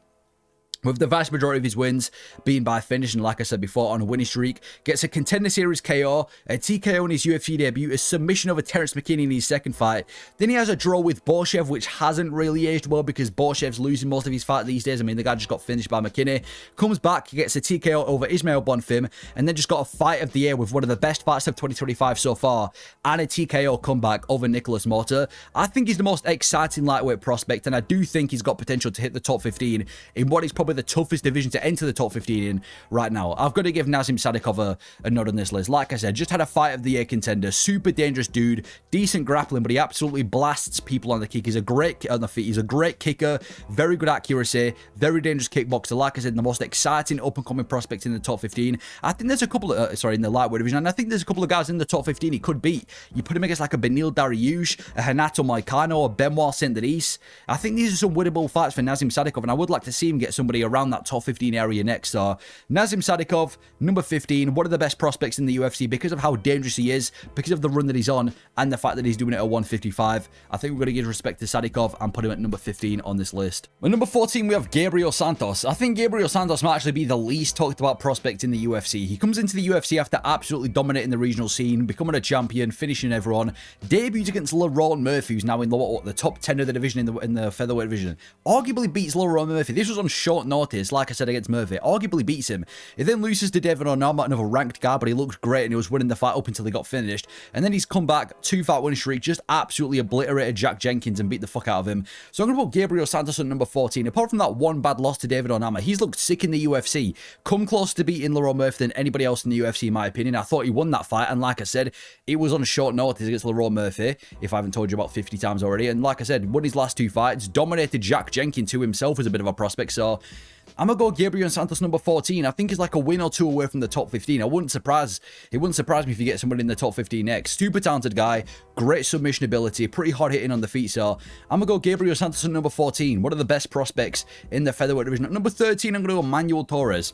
with the vast majority of his wins being by finish, and like I said before, on a winning streak. Gets a Contender Series KO, a TKO in his UFC debut, a submission over Terrence McKinney in his second fight. Then he has a draw with Bekoev, which hasn't really aged well because Bekzat's losing most of his fight these days. I mean, the guy just got finished by McKinney. Comes back, gets a TKO over Ismail Bonfim, and then just got a fight of the year with one of the best fights of 2025 so far, and a TKO comeback over Nicholas Mortar. I think he's the most exciting lightweight prospect, and I do think he's got potential to hit the top 15 in what is probably the toughest division to enter the top 15 in right now. I've got to give Nazim Sadikov a nod on this list. Like I said, just had a fight of the year contender. Super dangerous dude. Decent grappling, but he absolutely blasts people on the kick. He's a great on the feet. He's a great kicker. Very good accuracy. Very dangerous kickboxer. Like I said, the most exciting up-and-coming prospect in the top 15. I think there's a couple of, in the lightweight division, and I think there's a couple of guys in the top 15 he could beat. You put him against like a Benil Dariush, a Renato Moicano, a Benoit Saint-Denis. I think these are some winnable fights for Nazim Sadikov, and I would like to see him get somebody around that top 15 area next. So Nazim Sadikov, number 15, one of the best prospects in the UFC because of how dangerous he is, because of the run that he's on, and the fact that he's doing it at 155. I think we're going to give respect to Sadikov and put him at number 15 on this list. At number 14, we have Gabriel Santos. I think Gabriel Santos might actually be the least talked about prospect in the UFC. He comes into the UFC after absolutely dominating the regional scene, becoming a champion, finishing everyone. Debuts against Lerone Murphy, who's now in the top 10 of the division in the featherweight division. Arguably beats Lerone Murphy. This was on short notice, like I said, against Murphy. Arguably beats him. He then loses to David Onama, another ranked guy, but he looked great and he was winning the fight up until he got finished. And then he's come back, 2-fight winning streak, just absolutely obliterated Jack Jenkins and beat the fuck out of him. So I'm going to put Gabriel Santos at number 14. Apart from that one bad loss to David Onama, he's looked sick in the UFC. Come close to beating Lerone Murphy than anybody else in the UFC, in my opinion. I thought he won that fight, and like I said, it was on short notice against Lerone Murphy, if I haven't told you about 50 times already. And like I said, won his last 2 fights, dominated Jack Jenkins, who himself was a bit of a prospect. So I'm going to go Gabriel Santos number 14. I think he's like a win or 2 away from the top 15. It wouldn't surprise me if you get somebody in the top 15 next. Super talented guy, great submission ability, pretty hard hitting on the feet. So I'm going to go Gabriel Santos at number 14. One of the best prospects in the featherweight division. At number 13, I'm going to go Manuel Torres.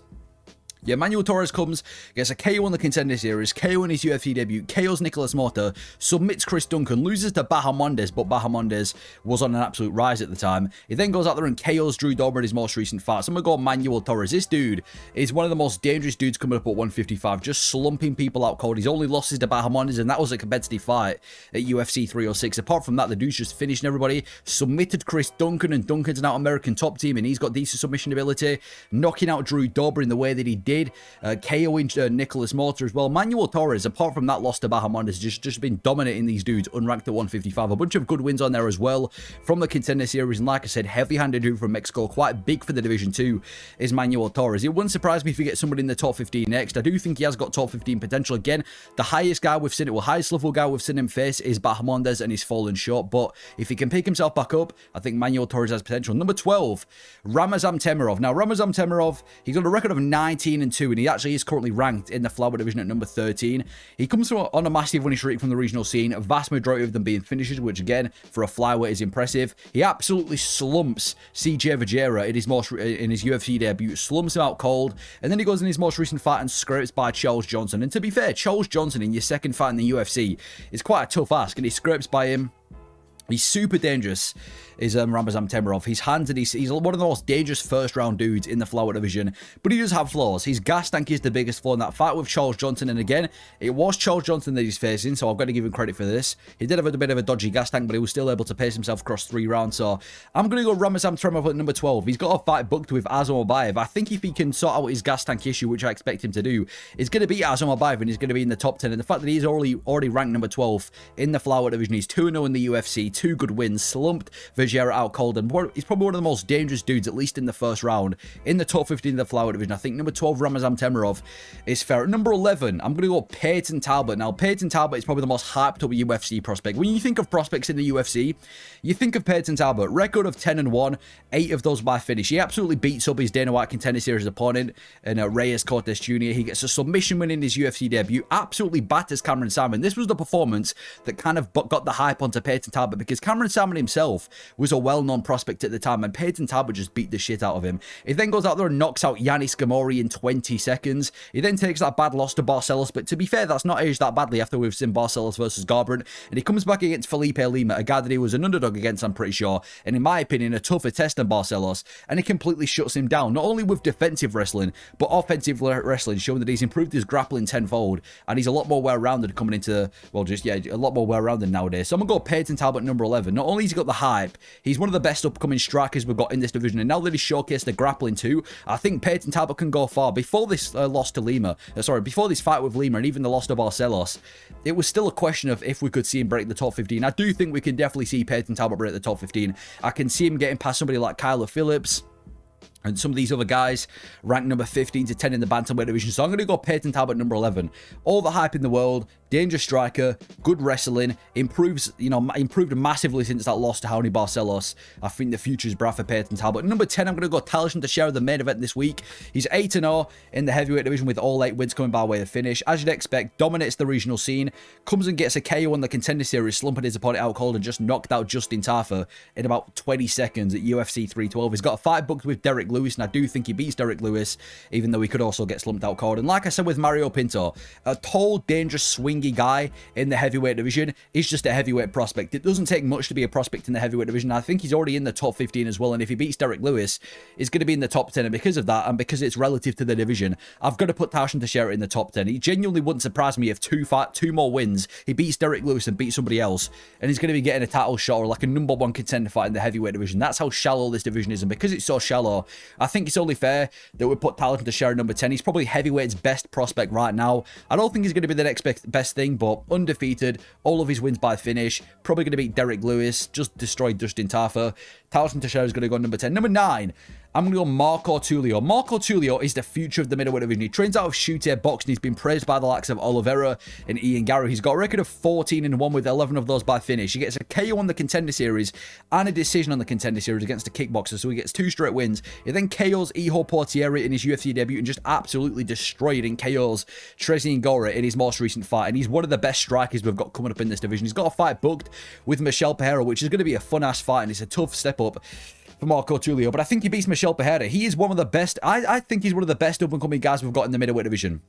Yeah, Manuel Torres comes, gets a KO on the Contender Series, KO in his UFC debut, KOs Nicholas Morta, submits Chris Duncan, loses to Bahamondes, but Bahamondes was on an absolute rise at the time. He then goes out there and KOs Drew Dober in his most recent fight. So I'm going to go Manuel Torres. This dude is one of the most dangerous dudes coming up at 155, just slumping people out cold. He's only lost to Bahamondes, and that was a competitive fight at UFC 306. Apart from that, the dude's just finishing everybody, submitted Chris Duncan, and Duncan's an out-American top team, and he's got decent submission ability, knocking out Drew Dober in the way that he did. KOing Nicholas Morta as well. Manuel Torres, apart from that loss to Bahamondes, just been dominating these dudes unranked at 155. A bunch of good wins on there as well from the Contender Series, and like I said, heavy-handed dude from Mexico, quite big for the Division 2 is Manuel Torres. It wouldn't surprise me if we get somebody in the top 15 next. I do think he has got top 15 potential. Again, the highest guy we've seen it, well, highest level guy we've seen him face is Bahamondes, and he's fallen short, but if he can pick himself back up, I think Manuel Torres has potential. Number 12, Ramazan Temirov. Now, Ramazan Temirov, he's got a record of 19-2, and he actually is currently ranked in the flyweight division at number 13. He comes on a massive winning streak from the regional scene, a vast majority of them being finishes, which again, for a flyweight is impressive. He absolutely slumps CJ Vajera in his UFC debut, slumps him out cold, and then he goes in his most recent fight and scrapes by Charles Johnson. And to be fair, Charles Johnson in your second fight in the UFC is quite a tough ask, and he scrapes by him. He's super dangerous, is Ramazan Temirov. His hands, and he's one of the most dangerous first-round dudes in the flyweight division, but he does have flaws. His gas tank is the biggest flaw in that fight with Charles Johnson, and again, it was Charles Johnson that he's facing, so I've got to give him credit for this. He did have a bit of a dodgy gas tank, but he was still able to pace himself across 3 rounds, so I'm going to go Ramazan Temirov at number 12. He's got a fight booked with Azamat. I think if he can sort out his gas tank issue, which I expect him to do, he's going to beat Azamat, and he's going to be in the top 10, and the fact that he's already ranked number 12 in the flyweight division, he's 2-0 in the UFC, 2 good wins, slumped Vajera out cold, and he's probably one of the most dangerous dudes, at least in the first round, in the top 15 of the flyweight division. I think number 12, Ramazan Temirov, is fair. At number 11, I'm going to go Peyton Talbot. Now, Peyton Talbot is probably the most hyped up UFC prospect. When you think of prospects in the UFC, you think of Peyton Talbot. Record of 10-1, 8 of those by finish. He absolutely beats up his Dana White Contender Series opponent, and Reyes Cortes Jr. He gets a submission win in his UFC debut, absolutely batters Cameron Salmon. This was the performance that kind of got the hype onto Peyton Talbot, because Cameron Salmon himself was a well-known prospect at the time, and Peyton Talbot just beat the shit out of him. He then goes out there and knocks out Yanis Gamori in 20 seconds. He then takes that bad loss to Barcelos, but to be fair, that's not aged that badly after we've seen Barcelos versus Garbrandt, and he comes back against Felipe Lima, a guy that he was an underdog against, I'm pretty sure, and in my opinion, a tougher test than Barcelos, and he completely shuts him down, not only with defensive wrestling, but offensive wrestling, showing that he's improved his grappling tenfold, and he's a lot more well-rounded coming into, well, just, yeah, a lot more well-rounded nowadays. So I'm going to go Peyton Talbot number 11. Not only has he got the hype, he's one of the best upcoming strikers we've got in this division, and now that he's showcased the grappling too, I think Peyton Talbot can go far. Before this loss to Lima, before this fight with Lima, and even the loss to Barcelos, it was still a question of if we could see him break the top 15. I do think we can definitely see Peyton Talbot break the top 15. I can see him getting past somebody like Kyler Phillips and some of these other guys ranked number 15 to 10 in the bantamweight division. So I'm going to go Peyton Talbot number 11. All the hype in the world, dangerous striker, good wrestling, improved massively since that loss to Raul Barcelos. I think the future is bright for Peyton Talbot. Number 10, I'm going to go Talishant Teixeira, the main event this week. He's 8-0 in the heavyweight division with all 8 wins coming by way of finish. As you'd expect, dominates the regional scene, comes and gets a KO on the Contender Series, slumping his opponent out cold and just knocked out Justin Tafa in about 20 seconds at UFC 312. He's got a fight booked with Derek Lewis, and I do think he beats Derek Lewis, even though he could also get slumped out cold. And like I said with Mario Pinto, a tall, dangerous, swingy guy in the heavyweight division is just a heavyweight prospect. It doesn't take much to be a prospect in the heavyweight division. I think he's already in the top 15 as well, and if he beats Derek Lewis, he's going to be in the top 10, and because of that, and because it's relative to the division, I've got to put Talishant Teixeira in the top 10. He genuinely wouldn't surprise me if two more wins, he beats Derek Lewis and beats somebody else, and he's going to be getting a title shot or like a number 1 contender fight in the heavyweight division. That's how shallow this division is, and because it's so shallow, I think it's only fair that we put Talishant Teixeira number 10. He's probably heavyweight's best prospect right now. I don't think he's going to be the next best thing, but undefeated, all of his wins by finish, probably going to beat Derek Lewis, just destroyed Justin Tafa. Talishant Teixeira is going to go number 10. Number 9, I'm going to go Marco Tulio. Marco Tulio is the future of the middleweight division. He trains out of Shooter Boxing. He's been praised by the likes of Oliveira and Ian Garry. He's got a record of 14-1 with 11 of those by finish. He gets a KO on the Contender Series and a decision on the Contender Series against a kickboxer, so he gets 2 straight wins. He then KOs Iho Portieri in his UFC debut and just absolutely destroyed and KOs Trezin Gora in his most recent fight, and he's one of the best strikers we've got coming up in this division. He's got a fight booked with Michel Pereira, which is going to be a fun-ass fight, and it's a tough step up. for Marco Tulio, but I think he beats Michel Pereira. He is one of the best. I think he's one of the best up-and-coming guys we've got in the middleweight division.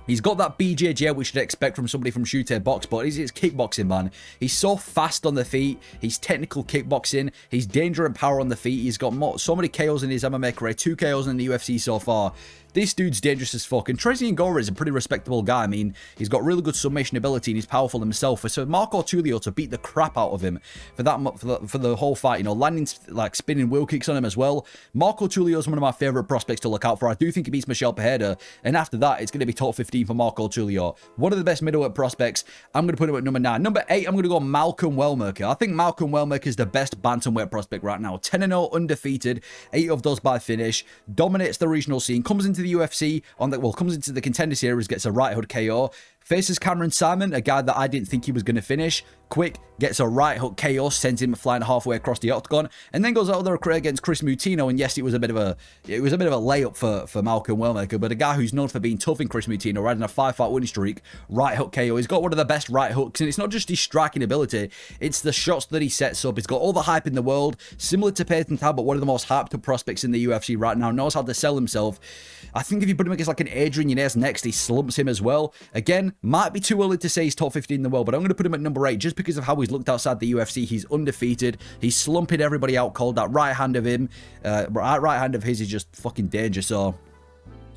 He's got that BJJ we should expect from somebody from Shooter Box, but he's kickboxing, man. He's so fast on the feet. He's technical kickboxing. He's danger and power on the feet. He's got so many KOs in his MMA career, 2 KOs in the UFC so far. This dude's dangerous as fuck. And Trezeguet Ngora is a pretty respectable guy. I mean, he's got really good submission ability and he's powerful himself. So Marco Tulio to beat the crap out of him for the whole fight, you know, landing like spinning wheel kicks on him as well. Marco Tulio is one of my favorite prospects to look out for. I do think he beats Michel Pereira, and after that, it's going to be top 15 for Marco Tulio. One of the best middleweight prospects. I'm going to put him at number 9. Number 8, I'm going to go Malkoun Wellmaker. I think Malkoun Wellmaker is the best bantamweight prospect right now. 10-0 undefeated, 8 of those by finish, dominates the regional scene, comes into the UFC comes into the Contender Series, gets a right hook KO, faces Cameron Simon, a guy that I didn't think he was going to finish. Quick, gets a right hook KO, sends him flying halfway across the octagon, and then goes out there against Chris Mutino. And yes, it was a bit of a layup for Malkoun Wellmaker, but a guy who's known for being tough in Chris Mutino, riding a 5-fight winning streak, right hook KO. He's got one of the best right hooks, and it's not just his striking ability, it's the shots that he sets up. He's got all the hype in the world, similar to Peyton Talbot, one of the most hyped up prospects in the UFC right now, knows how to sell himself. I think if you put him against like an Adrian Yanez next, he slumps him as well. Again, might be too early to say he's top 15 in the world, but I'm going to put him at number 8 just because of how he's looked outside the UFC. He's undefeated. He's slumping everybody out cold. That right hand of him, right hand of his is just fucking danger. So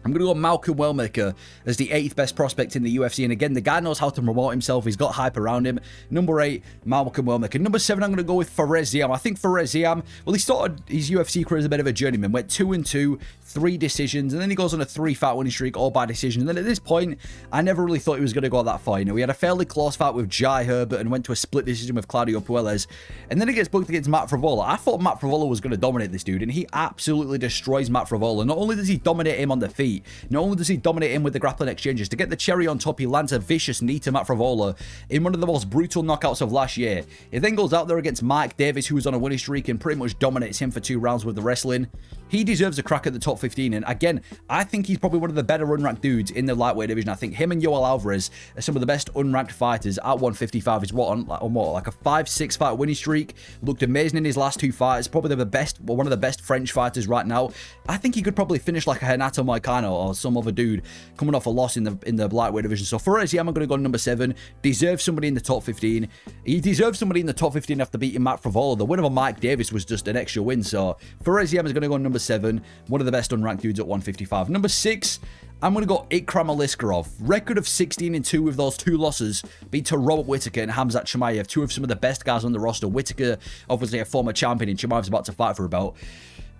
I'm going to go Malkoun Wellmaker as the 8th best prospect in the UFC. And again, the guy knows how to promote himself. He's got hype around him. Number 8, Malkoun Wellmaker. Number 7, I'm going to go with Farid Ziam. I think Farid Ziam, well, he started his UFC career as a bit of a journeyman. Went 2-2, 3 decisions, and then he goes on a 3-fight winning streak, all by decision. And then at this point, I never really thought he was going to go that far. You know, he had a fairly close fight with Jai Herbert and went to a split decision with Claudio Puelles. And then he gets booked against Matt Frevola. I thought Matt Frevola was going to dominate this dude, and he absolutely destroys Matt Frevola. Not only does he dominate him on the feet, not only does he dominate him with the grappling exchanges, to get the cherry on top, he lands a vicious knee to Matt Frevola in one of the most brutal knockouts of last year. He then goes out there against Mike Davis, who was on a winning streak, and pretty much dominates him for 2 rounds with the wrestling. He deserves a crack at the top 15, and again, I think he's probably one of the better unranked dudes in the lightweight division. I think him and Yoel Alvarez are some of the best unranked fighters at 155. He's on like a 5-6 fight winning streak. Looked amazing in his last 2 fights. Probably one of the best French fighters right now. I think he could probably finish like a Renato Moicano or some other dude coming off a loss in the lightweight division. So for us, I'm going to go number 7. Deserves somebody in the top 15. He deserves somebody in the top 15 after beating Matt Frevola. The win over Mike Davis was just an extra win. So for us, is going to go number 7. One of the best unranked dudes at 155. Number 6, I'm going to go Ikram Aliskerov. Record of 16-2 with those 2 losses. Beat to Robert Whittaker and Hamzat Chimaev, 2 of some of the best guys on the roster. Whittaker, obviously a former champion, and Chimaev's about to fight for a belt.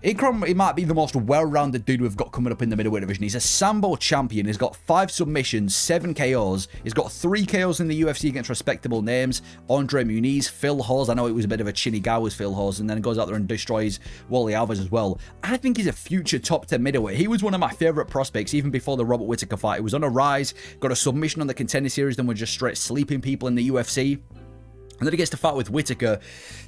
Ikram, he might be the most well-rounded dude we've got coming up in the middleweight division. He's a Sambo champion. He's got 5 submissions, 7 KOs. He's got 3 KOs in the UFC against respectable names. Andre Muniz, Phil Hawes. I know it was a bit of a chinny guy with Phil Hawes, and then goes out there and destroys Wally Alves as well. I think he's a future top 10 middleweight. He was one of my favorite prospects even before the Robert Whittaker fight. He was on a rise, got a submission on the Contender Series, then was just straight sleeping people in the UFC. And then he gets to fight with Whittaker,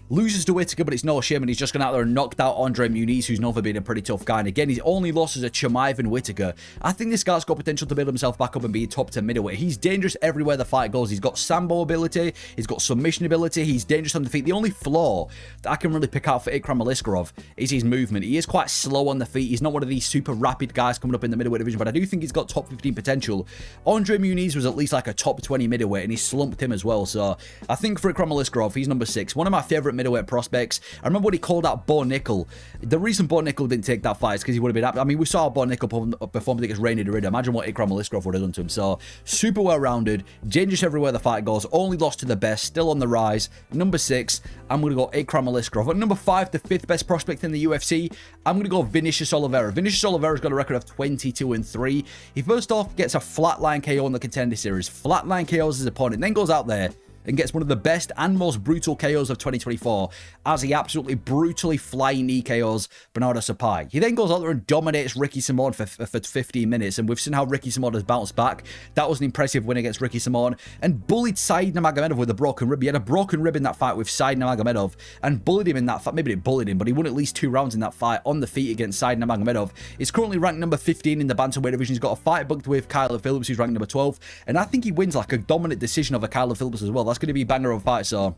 loses to Whittaker, but it's no shame, and he's just gone out there and knocked out Andre Muniz, who's known for being a pretty tough guy. And again, his only losses are Chimaev and Whittaker. I think this guy's got potential to build himself back up and be a top 10 middleweight. He's dangerous everywhere the fight goes. He's got Sambo ability, he's got submission ability, he's dangerous on the feet. The only flaw that I can really pick out for Ikram Aliskerov is his movement. He is quite slow on the feet. He's not one of these super rapid guys coming up in the middleweight division, but I do think he's got top 15 potential. Andre Muniz was at least like a top 20 middleweight, and he slumped him as well. So I think for Ikram Aliskerov, he's number 6. One of my favorite middleweight prospects. I remember when he called out Bo Nickel. The reason Bo Nickel didn't take that fight is because he would have been happy. I mean, we saw Bo Nickel perform against Rainy Derrida. Imagine what Ikram Aliskerov would have done to him. So, super well-rounded, dangerous everywhere the fight goes, only lost to the best, still on the rise. Number 6, I'm going to go Ikram Aliskerov. At number 5, the 5th best prospect in the UFC, I'm going to go Vinicius Oliveira. Vinicius Oliveira's got a record of 22-3. He first off gets a flatline KO in the Contender Series. Flatline KOs his opponent, then goes out there and gets one of the best and most brutal KOs of 2024 as he absolutely brutally flying knee KOs Bernardo Sapai. He then goes out there and dominates Ricky Simon for 15 minutes, and we've seen how Ricky Simon has bounced back. That was an impressive win against Ricky Simon, and bullied Said Nurmagomedov with a broken rib. He had a broken rib in that fight with Said Nurmagomedov and bullied him in that fight. Maybe it bullied him, but he won at least 2 rounds in that fight on the feet against Said Nurmagomedov. He's currently ranked number 15 in the bantamweight division. He's got a fight booked with Kyler Phillips, who's ranked number 12, and I think he wins like a dominant decision over Kyler Phillips as well. That's going to be a banger of a fight, so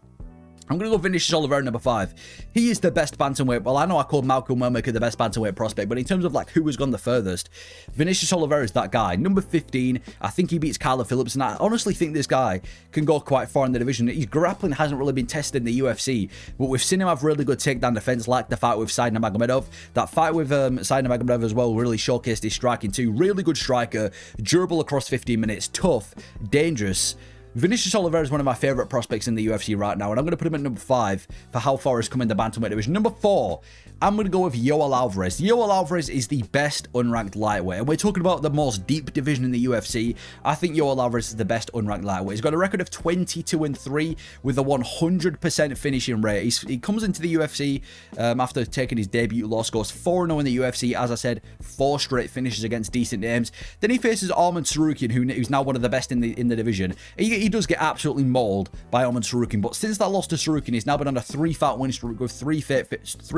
I'm going to go Vinicius Oliveira, number 5. He is the best bantamweight. Well, I know I called Malkoun Melmaker the best bantamweight prospect, but in terms of like who has gone the furthest, Vinicius Oliveira is that guy. Number 15, I think he beats Kyler Phillips, and I honestly think this guy can go quite far in the division. His grappling hasn't really been tested in the UFC, but we've seen him have really good takedown defense, like the fight with Said Nurmagomedov. That fight with Said Nurmagomedov as well really showcased his striking too. Really good striker, durable across 15 minutes, tough, dangerous. Vinicius Oliveira is one of my favourite prospects in the UFC right now, and I'm going to put him at number 5 for how far he's come in the bantamweight division. Number 4, I'm going to go with Yoel Alvarez. Yoel Alvarez is the best unranked lightweight, and we're talking about the most deep division in the UFC. I think Yoel Alvarez is the best unranked lightweight. He's got a record of 22-3 with a 100% finishing rate. He comes into the UFC after taking his debut loss, goes 4-0 in the UFC. As I said, 4 straight finishes against decent names. Then he faces Arman Tsarukyan, who's now one of the best in the division. He does get absolutely mauled by Arman Tsarukyan, but since that loss to Tsarukyan, he's now been on a 3-fight win streak with 3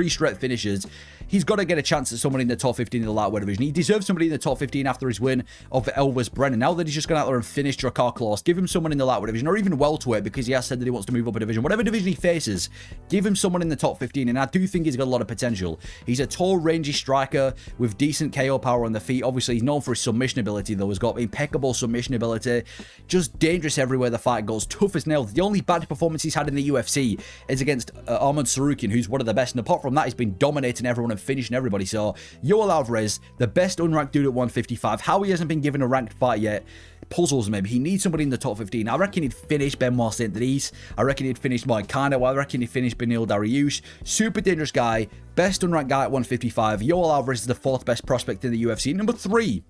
straight finishes. He's got to get a chance at somebody in the top 15 in the lightweight division. He deserves somebody in the top 15 after his win over Elvis Brennan. Now that he's just gone out there and finished Drakkar Klose, give him someone in the lightweight division, or even welterweight, because he has said that he wants to move up a division. Whatever division he faces, give him someone in the top 15, and I do think he's got a lot of potential. He's a tall, rangy striker with decent KO power on the feet. Obviously, he's known for his submission ability, though. He's got impeccable submission ability. Just dangerous everywhere the fight goes. Tough as nails. The only bad performance he's had in the UFC is against Arman Tsarukyan, who's one of the best. And apart from that, he's been dominating everyone and finishing everybody. So, Yoel Alvarez, the best unranked dude at 155. How he hasn't been given a ranked fight yet puzzles me. He needs somebody in the top 15. I reckon he'd finish Benoit Saint-Denis. I reckon he'd finish Moicano. I reckon he'd finish Beneil Dariush. Super dangerous guy. Best unranked guy at 155. Yoel Alvarez is the 4th best prospect in the UFC. Number 3,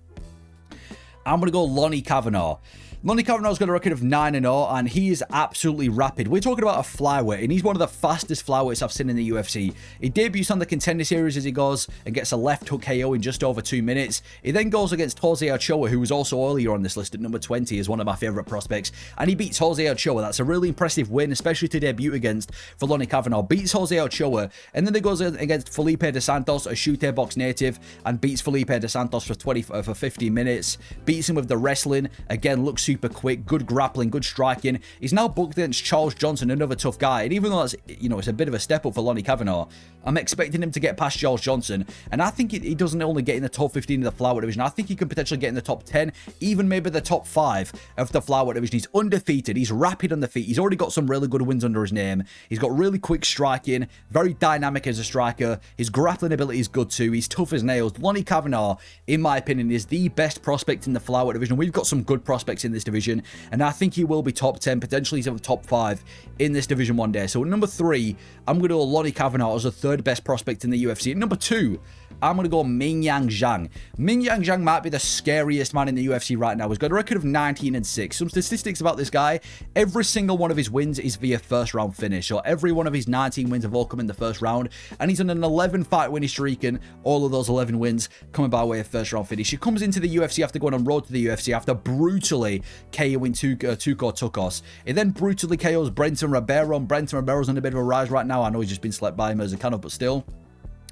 I'm going to go Lonnie Kavanaugh. Lonnie Kavanagh's got a record of 9-0, and he is absolutely rapid. We're talking about a flyweight, and he's one of the fastest flyweights I've seen in the UFC. He debuts on the Contender Series as he goes and gets a left hook KO in just over 2 minutes. He then goes against Jose Ochoa, who was also earlier on this list at number 20 as one of my favourite prospects, and he beats Jose Ochoa. That's a really impressive win, especially to debut against for Lonnie Kavanagh. Beats Jose Ochoa, and then he goes against Felipe Dos Santos, a Chute Box native, and beats Felipe Dos Santos for 15 minutes. Beats him with the wrestling. Again, looks super quick, good grappling, good striking. He's now booked against Charles Johnson, another tough guy. And even though that's, it's a bit of a step up for Lonnie Kavanaugh, I'm expecting him to get past Charles Johnson. And I think he doesn't only get in the top 15 of the flyweight division. I think he can potentially get in the top 10, even maybe the top 5 of the flyweight division. He's undefeated. He's rapid on the feet. He's already got some really good wins under his name. He's got really quick striking, very dynamic as a striker. His grappling ability is good too. He's tough as nails. Lonnie Kavanaugh, in my opinion, is the best prospect in the flyweight division. We've got some good prospects in this division, and I think he will be top 10, potentially he's in the top 5 in this division one day. So at number 3, I'm going to go Lonnie Kavanaugh as the 3rd best prospect in the UFC. At number 2, I'm going to go Mingyang Zhang. Mingyang Zhang might be the scariest man in the UFC right now. He's got a record of 19-6. Some statistics about this guy: every single one of his wins is via first round finish. So every one of his 19 wins have all come in the first round, and he's on an 11-fight winning streak, and all of those 11 wins coming by way of first round finish. He comes into the UFC after going on road to the UFC after brutally KOing Tuco Tukos. He then brutally KOs Brenton Ribeiro, and Brenton Ribeiro's on a bit of a rise right now. I know he's just been slept by him as a kind, but still.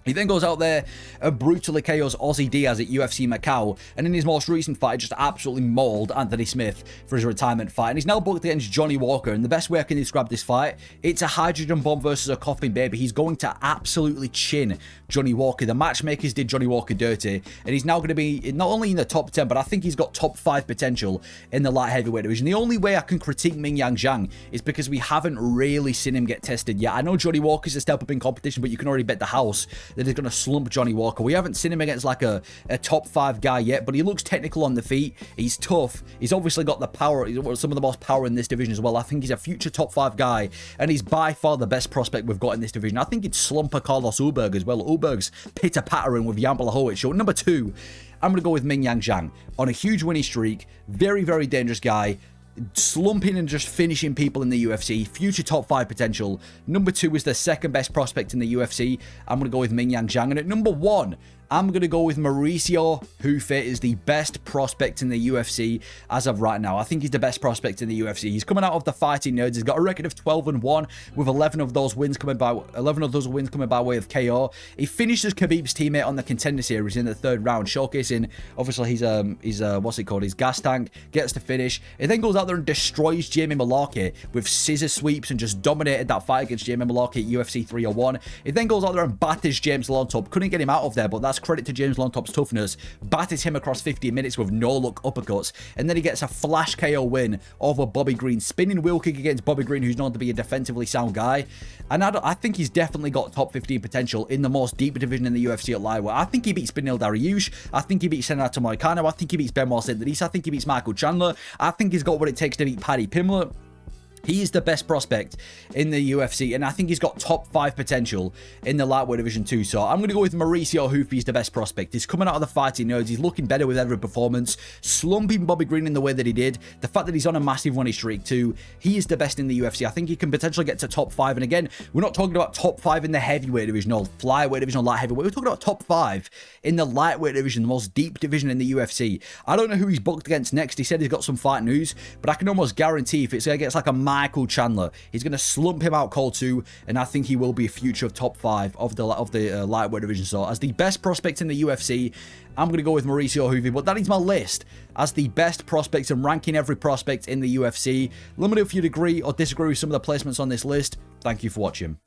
He then goes out there and brutally KOs Ozzy Diaz at UFC Macau, and in his most recent fight, just absolutely mauled Anthony Smith for his retirement fight. And he's now booked against Johnny Walker, and the best way I can describe this fight, it's a hydrogen bomb versus a coughing baby. He's going to absolutely chin Johnny Walker. The matchmakers did Johnny Walker dirty, and he's now going to be not only in the top 10, but I think he's got top 5 potential in the light heavyweight division. The only way I can critique Mingyang Zhang is because we haven't really seen him get tested yet. I know Johnny Walker's a step up in competition, but you can already bet the house that he's going to slump Johnny Walker. We haven't seen him against like a top 5 guy yet, but he looks technical on the feet. He's tough. He's obviously got the power, some of the most power in this division as well. I think he's a future top 5 guy, and he's by far the best prospect we've got in this division. I think he'd slump a Carlos Ulberg as well. Ulberg's pitter-pattering with Jan Blachowicz. So number 2, I'm going to go with Mingyang Zhang. On a huge winning streak, very, very dangerous guy, slumping and just finishing people in the UFC, future top 5 potential. Number 2 is the 2nd best prospect in the UFC. I'm going to go with Mingyang Zhang. And at number 1, I'm going to go with Mauricio Hufe is the best prospect in the UFC as of right now. I think he's the best prospect in the UFC. He's coming out of the Fighting Nerds. He's got a record of 12-1 with 11 of those wins coming by way of KO. He finishes Khabib's teammate on the Contender Series in the 3rd round, showcasing obviously his what's it called, his gas tank. Gets the finish. He then goes out there and destroys Jamie Mullarkey with scissor sweeps and just dominated that fight against Jamie Mullarkey at UFC 301. He then goes out there and batters James Lontop. Couldn't get him out of there, but that's credit to James Lontop's toughness. Batters him across 15 minutes with no-look uppercuts, and then he gets a flash KO win over Bobby Green. Spinning wheel kick against Bobby Green, who's known to be a defensively sound guy. And I think he's definitely got top 15 potential in the most deep division in the UFC at lightweight. I think he beats Benil Dariush. I think he beats Senato Moicano. I think he beats Benoit Saint-Denis. I think he beats Michael Chandler. I think he's got what it takes to beat Paddy Pimblett. He is the best prospect in the UFC, and I think he's got top 5 potential in the lightweight division too. So I'm going to go with Mauricio Hufe. He's the best prospect. He's coming out of the Fighting Nerds. He's looking better with every performance. Slumping Bobby Green in the way that he did. The fact that he's on a massive winning streak too. He is the best in the UFC. I think he can potentially get to top 5. And again, we're not talking about top 5 in the heavyweight division or flyweight division or light heavyweight. We're talking about top 5 in the lightweight division, the most deep division in the UFC. I don't know who he's booked against next. He said he's got some fight news, but I can almost guarantee if it's against like a Michael Chandler, he's going to slump him out cold too, and I think he will be a future of top 5 of the lightweight division. So as the best prospect in the UFC, I'm going to go with Mauricio Hufe, but that is my list as the best prospects and ranking every prospect in the UFC. Let me know if you'd agree or disagree with some of the placements on this list. Thank you for watching.